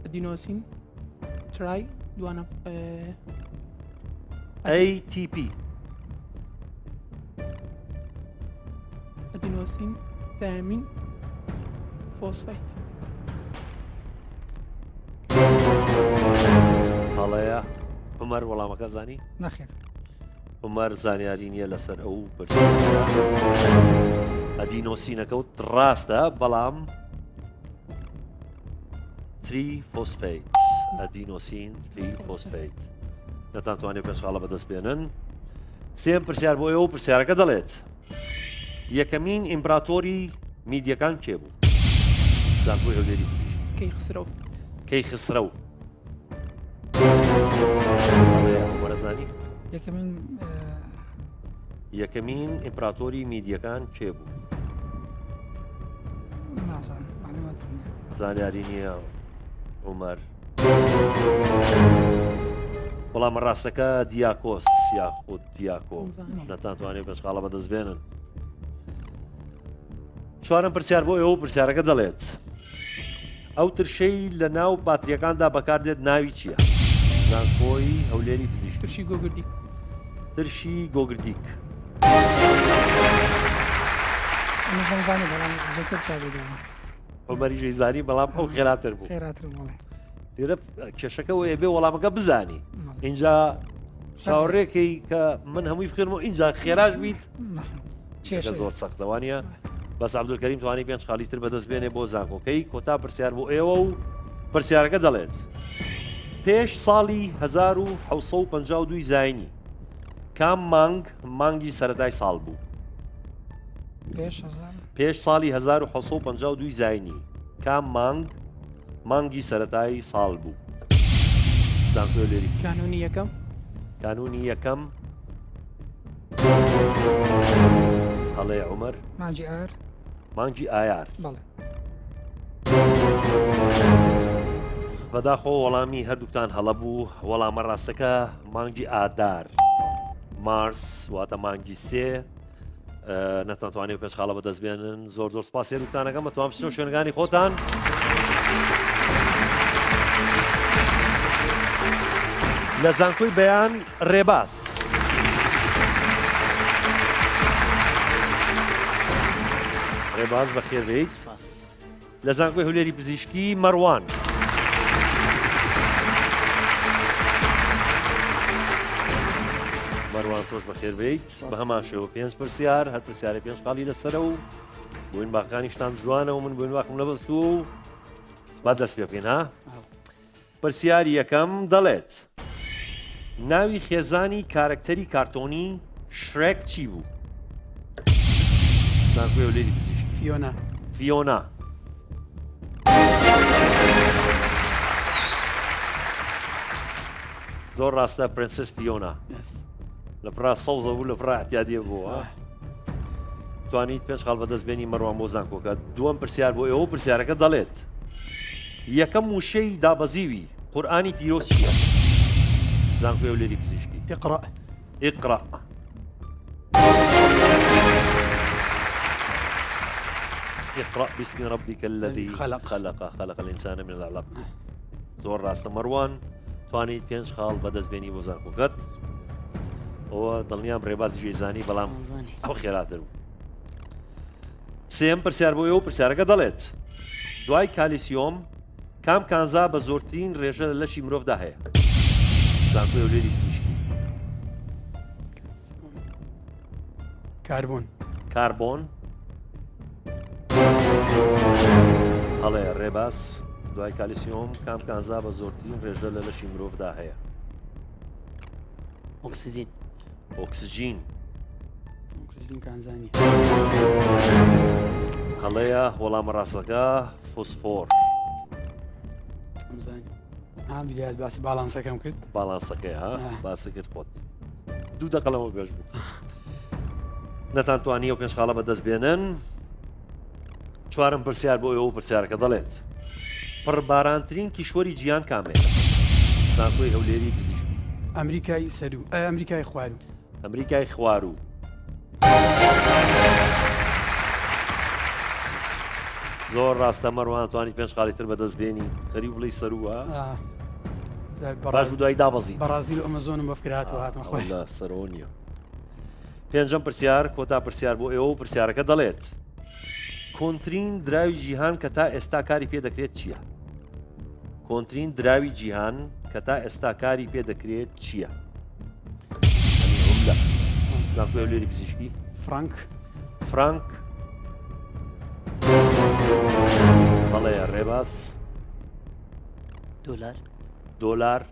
ئەدینۆسین ترای دوانە ATP ئەدینۆسین تامین فۆسفایت. هەڵەیە عومەر وەڵامەکە زانی؟ نەخێر. عومەر زانیاری نییە لەسەر ئەو ئەدینۆسینەکەوت ڕاستە بەڵام 3 فۆسفەیت ئەدینۆسین 3 فۆسفەیت نەتانتوانێت 5 خاڵە بەدەست بێنن. سێم پرسیار بۆ ئێوە پرسیارەکە دەڵێت یەکەمین ئیمپراتۆری میدیەکان کێ بوو؟ زانکۆی هەولێری پزیشکی. کەیخسرەو. وەرەزانی؟ یەکەمین ئیمپراتۆری میدیەکان کێ بوو؟ زانیاری نییە عومەر. وەڵامە ڕاستەکە دیاکۆس یاخود دیاکۆ نەتانتوانێت 5 خاڵە بەدەست بێنن. چوارم پرسیار بۆ ئێوە پرسیارەکە دەڵێت ئەو ترشەی لە ناو باتریەکاندا بەکاردێت ناوی چییە؟ زانکۆی هەولێری پزیشکی. ترشی گۆگردیک. ترشی گۆگردیک. عومەریشەی زانی بەڵام ئەو خێراتر بوو. لێرە کێشەکە وەیە بێ وەڵامەکە بزانی. اینجا چاوەڕێکەی کە من هەمووی بخێنمەوە اینجا خێراش بیت زۆر سەختەوانە. بەس عەبدولکەریم توانی 5 خاڵی تر بەدەست بێنێ بۆ زانکۆکەی کۆتا پرسیار بۆ ئێوە و پرسیارەکە دەڵێت پێش ساڵی 1952 زاینی کام مانگی سەرەتای ساڵ بوو؟ پێش ساڵی 1952 زاینی کام مانگی سەرەتای ساڵ بوو؟ زانکۆی هەولێری کانونی یەکەم. کانونی یەکەم هەڵێ عومەر. مانگی ئایار. بەداخۆ وەڵامی هەردووکتان هەڵە بوو. وەڵامە ڕاستەکە مانگی ئادار مارس واتە مانگی 3 نەتوانێت پێش خاڵە بەدەست بێنن زۆر زۆر سپاس هێرتانەکەم بەتوان بچنەوە شوێنەکانی خۆتان. لە زانکۆی بەیان ڕێباز. ڕێباز بەخێربێیت. لە زانکۆی هەولێری پزیشکی مەڕوان. مەڕوان تۆش بەخێربێیت بە هەمان شێوە 5 پرسیار هەر پرسیارە 5 قاڵی لەسەرە و بۆین باقەکانیشتان جوانە و من بۆین واقم لەبەست و با دەست پێ بکەین ها. پرسیاری یەکەم دەڵێت ناوی خێزانی کارکتەری کارتۆنی شرێک چی بوو؟ زانکۆی هەولێری پزیشکی. فیۆنا. فیۆنا. زۆر ڕاستە پرنسس فیۆنا. لە پرا سەوزە بوو لە پرا احتیادیە بووە. توانیت پێش خاڵ بەدەستبێنی مەڕوان بۆ زانکۆکە. دووەم پرسیار بۆ ئێوە پرسیارەکە دەڵێت یەکەم وشەی دابەزیوی قورئانی پیرۆز چییە؟ زانکۆی هەولێری پزیشکی. اقرأ. اقرأ. اقرأ باسم ربك الذي خلق الإنسان من العلق. زۆر ڕاستە مەڕوان توانیت 5 خاڵ بەدەستبێنی بۆ زانکۆکەت. ئەوە دڵنیام ڕێبازی ژێزانی بەڵام ئەو خێراتر بوو. سێم پرسیار بۆ ئێوە پرسیارەکە دەڵێت دوای کالیسیۆم کام کانزا بە زۆرترین ڕێژە لە لەشی مرۆڤدا هەیە؟ زانکۆی هەولێری پزیشکی. کاربۆن. کاربۆن. هەڵەیە ڕێباز دوای کالیسیۆم کام کانزا بە زۆرترین ڕێژە لە لەشی مرۆڤدا هەیە؟ ئۆکسجین. ئۆکسجین. ئۆکسجین کانزانی. هەڵەیە وەڵامە ڕاستەکە فۆسفۆر. بیدات باسی باڵانسەکەم کرد. باڵانسەکەی ها باسی کرد خۆت. 2 دەقەڵەوە بێژ بوو. نەتان توانی ئەو 5 خاڵە بەدەست بێنن. چوارم پرسیار بۆ ئێوە پرسیارەکە دەڵێت پڕبارانترین کیشوەری جیهان کامێنە؟ زانکۆی هەولێری پزیشکی. ئەمریکای سەرو ئەمریکای خوارو. ئەمریکای خوارو. زۆر ڕاستە مەڕوان توانی 5 خاڵی تر بەدەستبێنی خەریب بڵی سەروە باش بوو دوای دابەزی. بەرازیل و ئەمەزۆنم بە فکراتەوە هاتمە خۆی لە سەرەوە نییە. پێنجەم پرسیار کۆتا پرسیار بۆ ئێوە پرسیارەکە دەڵێت کۆنترین دراوی جیهان کە تا ئێستا کاری پێ دەکرێت چییە؟ کۆنترین دراوی جیهان کە تا ئێستا کاری پێ دەکرێت چییە؟ زانکۆی هەولێری پزیشکی. فرانک. فرانک. هەڵەیە ڕێباز. دۆلار. دۆلار.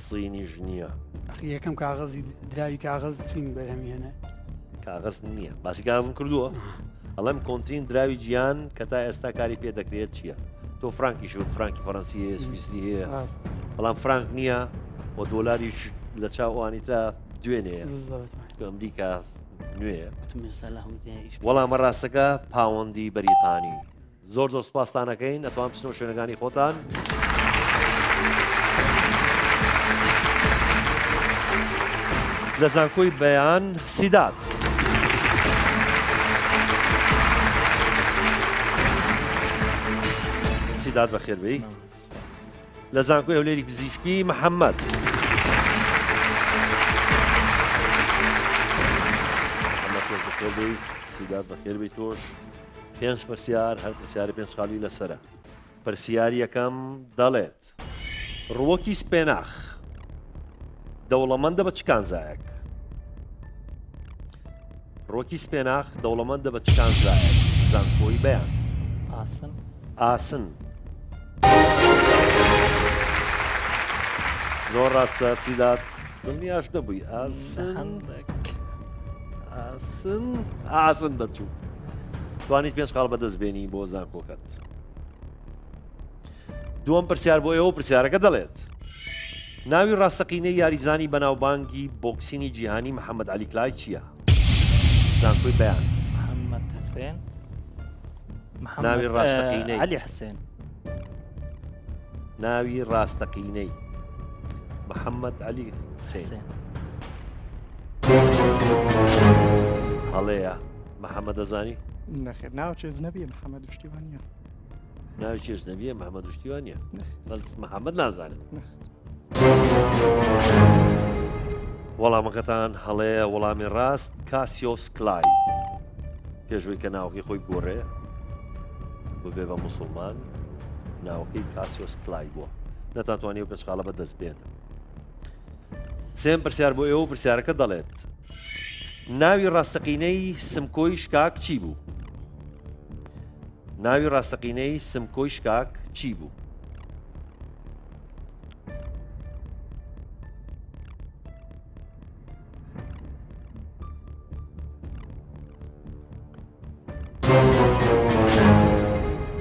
سینیش نییە. یەکەم کاغەزی دراوی کاغەز سین بەرهەمی هێنا. کاغەز نییە باسی کاغەزم کردووە. ئەڵێم کۆنترین دراوی گیان کە تا ئێستا کاری پێ دەکرێت چییە؟ تۆ فرانکی شوت فرانکی فەڕەنسی هەیە سویسری هەیە بەڵام فرانک نییە و دۆلاریش لە چاوانیترا دوێنەیە ئەمریکا نوێیە. وەڵامە ڕاستەکە پاوەندی بەریتانی. زۆر زۆر سوپاسدانەکەین ئەتوان بچنەوە شوێنەکانی خۆتان. لە زانکۆی بەیان سیدات. سیدات بەخێربێی. لە زانکۆی هەولێری پزیشکی محەممەد. سیدات بەخێربێی تۆش. 5 پرسیار هەر پرسیاری 5 خاڵی لەسرە. پرسیاری یەکەم دەڵێت ڕووەکی سپێناخ دەوڵەمەندە بە چ کانزایەک؟ ڕۆکی سپێناخ دەوڵەمەندە بە چ کانزایەک؟ زانکۆی بەیان. ئاسن. ئاسن. زۆر ڕاستە سیدات دڵنیاش دەبووی ئاسن ئاسن ئاسن دەچوو. توانیت 5 خاڵ بەدەست بێنی بۆ زانکۆکەت. دووەم پرسیار بۆ ئێوە پرسیارەکە دەڵێت ناوی ڕاستەقینەی یاریزانی بەناوبانگی بۆکسینی جیهانی محەممەد عەلی کلای چییە؟ زانکۆی بەیان. محەممەد حسێن. ناوی ڕاستەقینەی عەلی حسێن. ناوی ڕاستەقینەی محەممەد عەلی هەڵەیە محەممەد دەزانی نەخێر ناوچێز نەبیە محەممەد شتیوانە ناوی چێژ نەبیە محەممەد شتیوانە بەس محەممەد نازانێت وەڵامەکەتان هەڵەیە وەڵامی ڕاست کاسیۆس کلای پێشوەی کە ناوەکەی خۆی گۆڕێ ببێ بە موسڵمان ناوەکەی کاسیۆس کلای بووە نەتانتوانێت و پێشقالە بە دەست بێن سێم پرسیار بۆ ئێوە پرسیارەکە دەڵێت ناوی ڕاستەقینەی سمکۆی شکاک چی بوو؟ ناوی ڕاستەقینەی سمکۆی شکاک چی بوو؟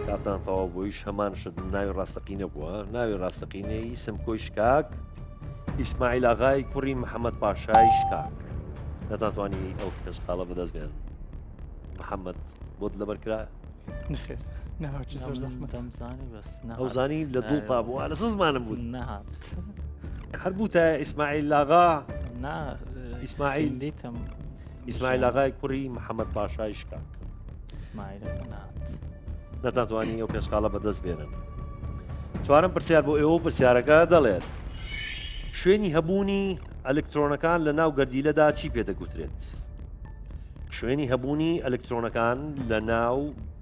کاتان تەواو بۆیش هەمان شت ناوی ڕاستەقینە بووە ناوی ڕاستەقینەی سمکۆی شکاک ئیسماعیل ئاغای کوڕی محەممەد پاشای شکاک نەتانتوانی ئەو پێشخاڵە بەدەست بێن محەممەد بۆت لەبەر کرا نەخێر ناوچی زۆر زەحمەت دەمزانی بەس ئەو زانی لە دڵ تا بووە لە زمانم بوو نەهات هەر بووتە ئیسماعیل لاغا نا ئیسماعیل دیتم ئیسماعیل ئاغای کوڕی محەممەد پاشای شکاک ئیسماعیلەکە نات نەتانتوانی ئەو پێشخاڵە بەدەست بێنن چوارم پرسیار بۆ ئێوە پرسیارەکە دەڵێت شوێنی هەبوونی ئەلکترۆنەکان لە ناو گەردیلەدا چی پێدەگوترێت؟ شوێنی هەبوونی ئەلکترۆنەکان لە ناو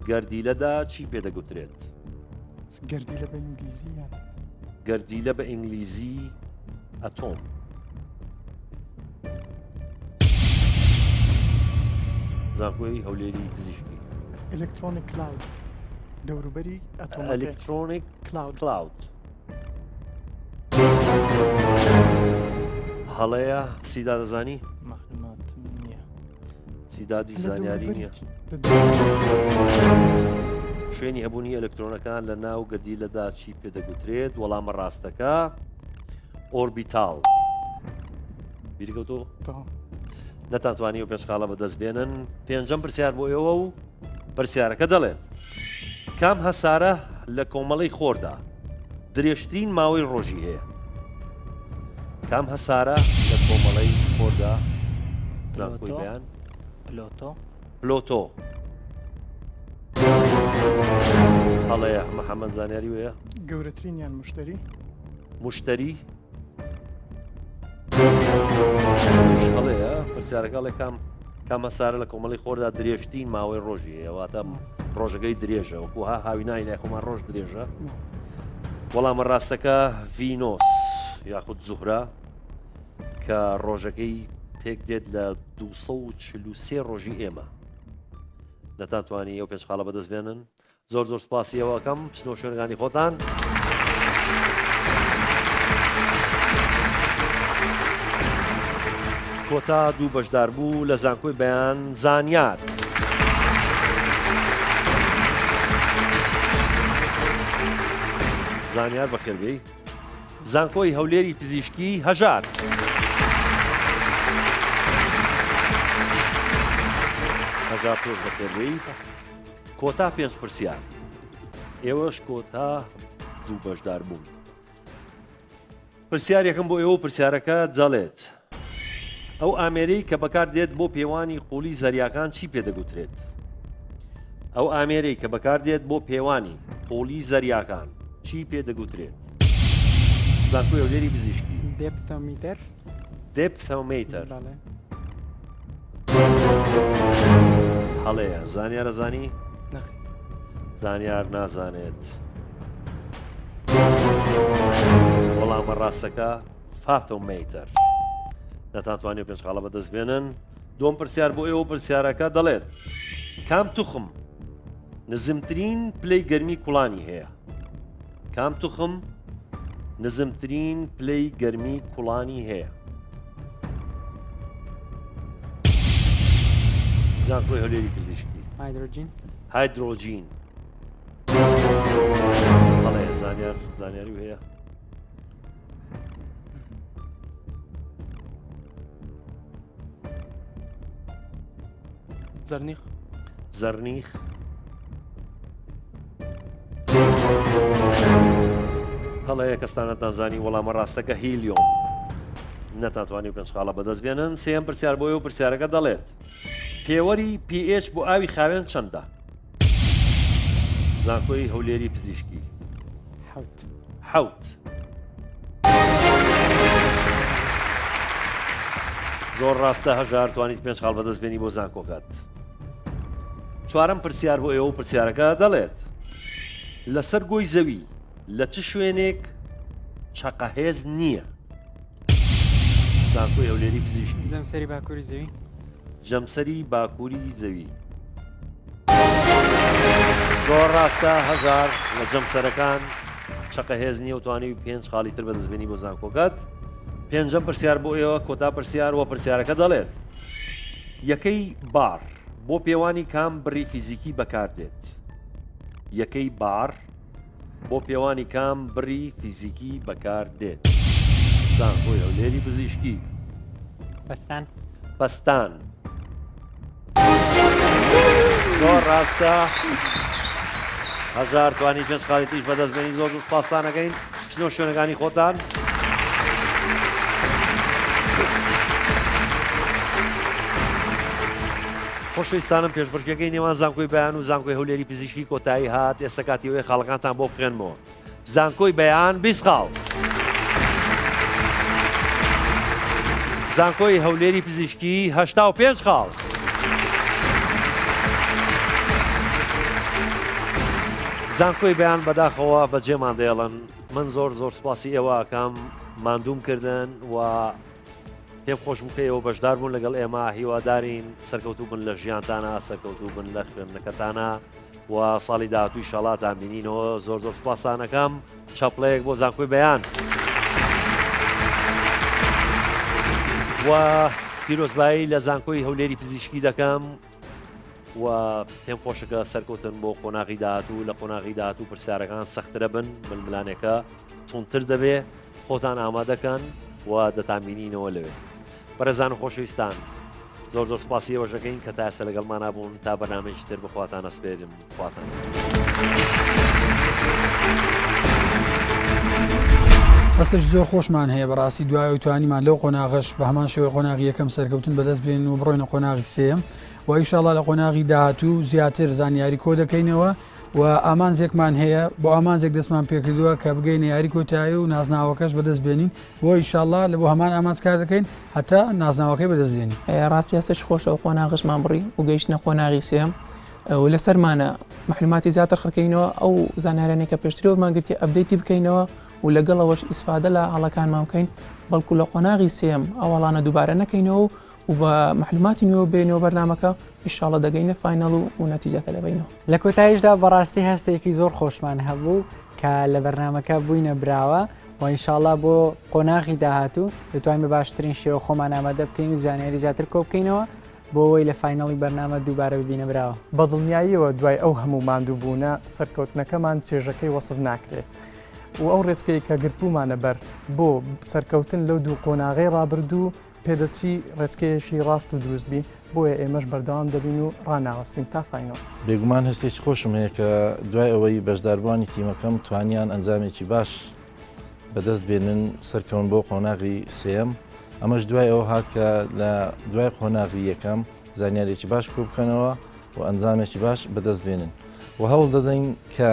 گەردیلەدا چی پێدەگوترێت؟ گەردیلە بە ئینگلیزییان گەردیلە بە ئینگلیزی ئەتۆم زانکۆی هەولێری پزیشکی ئەلکترۆنیک کلاود دەوروبەری ئەتۆم ئەلکترۆنیک کلاود هەڵەیە سیدا دەزانی مەخلوماتم نییە سیدادی زانیاری نییە شوێنی هەبوونی ئەلکترۆنەکان لە ناو گەردیلەدا چی پێدەگوترێت وەڵامە ڕاستەکە ئۆربیتاڵ بیرکەوتۆ نەتانتوانی و پێشخاڵە بەدەست بێنن پێنجەم پرسیار بۆ ئێوە و پرسیارەکە دەڵێت کام هەسارە لە کۆمەڵەی خۆردا درێژترین ماوەی ڕۆژی هەیە کام هەسارە لە کۆمەڵەی خۆردا زانکۆی بەیان پلۆتۆ هەڵەیە محەممەد زانیاری وەیە گەورەترینیان مشتری هەڵەیە پرسیارەکەڵێ کام هەسارە لە کۆمەڵی خۆردا درێژترین ماوەی ڕۆژی هەیەواتە ڕۆژەکەی درێژە وەکو هاوی نای خۆمان ڕۆژ درێژە وەڵامە ڕاستەکە ڤینۆس یاخود زوهرە کە ڕۆژەکەی پێک دێت لە 243 ڕۆژی ئێمە نەتانتوانی ئەو پێشخاڵە بەدەست بێنن زۆر زۆر سپاسی ئەوەکەم چنەوە شوێنەکانی خۆتان کۆتا دوو بەشدار بوو لە زانکۆی بەیان زانیار زانیار بەخێربێی زانکۆی هەولێری پزیشکی هەژار هەژار تۆش بەخێربێی کۆتا پێنج پرسیار ئێوەش کۆتا دوو بەشدار بوون پرسیارێکم بۆ ئێوە پرسیارەکە دەڵێت ئەو ئامێرەی کە بەکار دێت بۆ پێوانی قوڵی زەریاکان چی پێدەگوترێت؟ ئەو ئامێرەی کە بەکار دێت بۆ پێوانی قوڵی زەریاکان چی پێدەگوترێت؟ زانکۆی هەولێری پزیشکی دێپثۆمەیتەر هەڵەیە زانیارە زانی؟ زانیار نازانێت وەڵامە ڕاستەکە فاتۆمەیتەر نەتانتوانێت پێشخاڵە بەدەست بێنن دووەم پرسیار بۆ ئێوە پرسیارەکە دەڵێت کام توخم نزمترین پلەی گەرمی کوڵانی هەیە؟ کام توخم نزمترین پلەی گەرمی کوڵانی هەیە؟ زانکۆی هەولێری پزیشکی هایدرۆجین هەڵەیە زانیاری هەیە زەرنیخ هەڵەیە کەستانەتان زانی وەڵامە ڕاستەکە هیلیۆم نەتانتوانی پێنج خاڵە بەدەست بێنن. سێم پرسیار بۆی و پرسیارەکە دەڵێت پێوەری pH بۆ ئاوی خاوێن چەندە؟ زانکۆی هەولێری پزیشکی حوت. زۆر ڕاستە هەژار توانیت پێنج خاڵ بەدەست بێنی بۆ زانکۆکات. چوارەم پرسیار بۆ ئێوە و پرسیارەکە دەڵێت لەسەر گۆی زەوی لە چ شوێنێک چەقەهێز نییە؟ زانکۆی هەولێری پزیشکی جەمسەری باکووری زەوی جەمسەری باکووری زەوی. زۆر ڕاستە هەژار لە جەمسەرەکان چەقەهێز نییە و توانی پێنج خاڵی تر بەدەستبێنی بۆ زانکۆکات. پێنجەم پرسیار بۆ ئێوە کۆتا پرسیار وە پرسیارەکە دەڵێت یەکەی بار بۆ پێوانی کام بڕی فیزیکی بەکاردێت؟ یەکەی بار بۆ پێوانی کام بڕی فیزیکی بەکاردێت؟ زانکۆی هەولێری پزیشکی پەستان. زۆر ڕاستە هەژار توانی پێنج خاڵی تریش بەدەستبێنی. زۆر سوپاسانەکەین بچنەوە شوێنەکانی خۆتان. خۆشەویستانم پێشبڕکێکەکەی نێوان زانکۆی بەیان و زانکۆی هەولێری پزیشکی کۆتایی هات. ئێستا کاتیەوەی خاڵەکانتان بۆ بخوێنمەوە. زانکۆی بەیان 20 خاڵ، زانکۆی هەولێری پزیشکی 85 خاڵ. زانکۆی بەیان بەداخەوە بەجێمان دێڵن. من زۆر سوپاسی ئێوە ئەکەم ماندووم کردن و پێم خۆش بکەیەوە بەشدار بوون لەگەڵ ئێمە. هیوادارین سەرکەوتوو بن لە ژیانتانە، سەرکەوتوو بن لە خوێندنەکەتانە و ساڵی داهاتووی ئینشاڵڵاتان بینینەوە. زۆر سوپاسانەکەم. چاپڵەیەک بۆ زانکۆی بەیان و پیرۆزبایی لە زانکۆی هەولێری پزیشکی دەکەم و پێم خۆشەکە سەرکەوتن بۆ قۆناغی داهاتوو. لە قۆناغی داهاتوو پرسیارەکان سەخترە بن، ململانێکە تونتر دەبێ. خۆتان ئامادەکەن و دەتانبینینەوە لەوێ. بەڕێزان و خۆشەویستان، زۆر سوپاسی ئێوەشەکەین کە تا ئێستا لەگەڵمان نابوون. تا بەنامەیەکی تر بخواتان ئەسپێرم. خواتان هەستش زۆر خۆشمان هەیە بەڕاستی دوای توانیمان لەو قۆناغش بە هەمان شێوەی قۆناغی یەکەم سەرکەوتن بەدەست بێن و بڕۆینە قۆناغی سێم و ئینشاڵڵا لە قۆناغی داهاتوو زیاتر زانیاری کۆ دەکەینەوە و ئامانزێکمان هەیە. بۆ ئامانزێک دەستمان پێکردووە کە بگەینە یاری کۆتایی و نازناوەکەش بەدەست بێنین بۆ ئینشاڵڵا لە بۆ هەمان ئامانزکار دەکەین هەتا نازناوەکەی بەدەستێنین. ڕاستی هەستش خۆشە و قۆناغشمان بڕی و گەیشتنە قۆناغی سێم و لەسەرمانە محلوماتی زیاتر خڕکەینەوە. ئەو زانیارانێکە پێشترەوەمان گرتی ئەبدەیتی بکەینەوە و لەگەڵەوەش ئیسفادە لە هەڵەکانمان بکەین، بەڵکو لە قۆناغی سێم ئەوەڵانە دووبارە نەکەینەوە و بە محلوماتی نوێ بێنەوە بەرنامەکە ئینشاڵڵا دەگەینە فاینەڵ و نەتیجەکە دەبینەوە. لە کۆتاییشدا بەڕاستی هەستێکی زۆر خۆشمان هەبوو کە لە بەرنامەکە بووینە براوە و ئینشاڵڵا بۆ قۆناغی داهاتوو دەتوانین بە باشترین شێوە خۆمان ئامادە بکەین و زانیاری زیاتر کۆ بکەینەوە بۆ ئەوەی لە فاینەڵی بەرنامە دووبارە ببینە براوە. بەدڵنیاییەوە دوای ئەو هەموو ماندووبوونە سەرکەوتنەکەمان چێژەکەی وەسف ناکرێت و ئەو ڕێچکەی کە گرتومانە بەر بۆ سەرکەوتن لەو دوو قۆناغی ڕابردوو پێدەچی ڕێچکەیەشی ڕاست و دروستبی بۆیە ئێمەش بەردەوام دەبین و ڕناوەستین تا فاینەڵ. بێگومان هەستێکی خۆشم هەیە کە دوای ئەوەی بەشداربوانی تیمەکەم توانیان ئەنجامێکی باش بەدەست بێنن سەرکەون بۆ قۆناغی سێم. ئەمەش دوای ئەوە هات کە لە دوای قۆناغی یەکەم زانیارێکی باش کۆ بکەنەوە و ئەنجامێکی باش بەدەست بێنن و هەوڵ دەدەین کە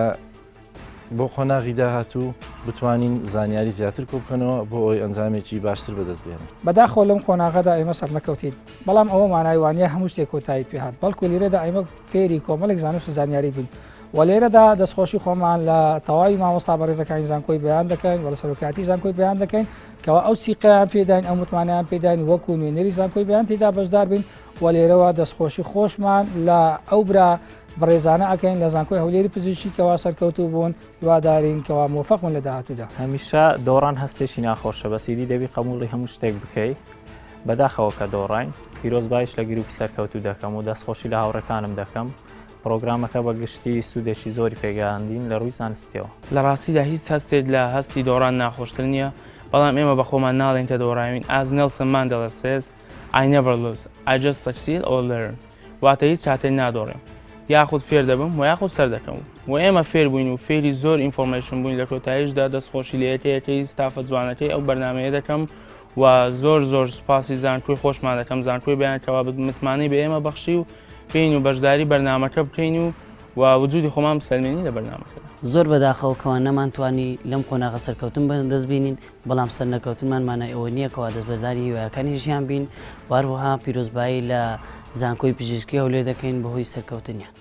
بۆ قۆناغی داهاتوو بتوانین زانیاری زیاتر کۆ بکەنەوە بۆ ئەوی ئەنجامێکی باشتر بەدەست بێنن. بەداخۆ لەم قۆناغەدا ئێمە سەر نەکەوتین، بەڵام ئەوە مانایوانە هەموو شتێک کۆتایی پێهات، بەڵکو لێرەدا ئێمە فێری کۆمەڵێک زانست و زانیاری بووین و لێرەدا دەستخۆشی خۆمان لە تەواوی مامۆستا بەڕێزەکانی زانکۆی بەیان دەکەین و لە سەرۆکاتی زانکۆی بەیان دەکەین کەەوە ئەو سیقیان پێداین، ئەو متمانیان پێداین وەکو نوێنەری زانکۆی بەیان تێدا بەشدار بین و لێرەوە دەستخۆشی خۆشمان لە ئەو برا بەڕێزانە ئەکەین لە زانکۆی هەولێری پزیشکیەوە سەرکەوتوو بوون هیوادارین کەوا موفەقون لە داهاتوودا. هەمیشە دۆڕان هەستێکی ناخۆشە بەسیدی دەبی قبوڵی هەموو شتێک بکەیت بەداخەوە کە دۆڕین. پیرۆزبایش لە گروپی سەرکەوتوو دەکەم و دەستخۆشی لە هاوڕەکانم دەکەم. پرۆگرامەکە بە گشتی سوودێکی زۆری پێگەاندین لە ڕووی زانستیەوە. لە ڕاستیدا هیچ هەستێک لە هەستی دۆڕان ناخۆشتر نییە، بەڵام ئێمە بە خۆمان ناڵێن کە دۆڕاوین. As Nelson Mandela says, I never lose, I just succeed or learn. واتە هیچ کاتێک نادۆڕێم، یاخود فێر دەبم و یاخود سەر دەکەم و ئێمە فێر بووین و فێری زۆر ئینفۆرمێشن بووین. لە کۆتاییشدا دەستخۆشی لە یەکەیەکەی ستافە جوانەکەی ئەو بەرنامەیە دەکەم و زۆر سوپاسی زانکۆی خۆشمان دەکەم زانکۆی بەیانکەوا متمانەی بە ئێمە بەخشی و پێین و بەشداری بەرنامەکە بکەین و وجودی خۆمان بسەلمێنی لە بەرنامەکە زۆر بەداخەوەکەوە نەمانتوانی لەم قۆناغە سەرکەوتن بەدەست بینین بەڵام سەر نەکەوتنمانمانە ئەوە نییەکەوە دەستبەرداری هیوایەکانی ژیان بین واروەها پیرۆزبایی لە زانکۆی پزیشکی هەولێر دەکەین بەهۆی سەرکەوتنیان.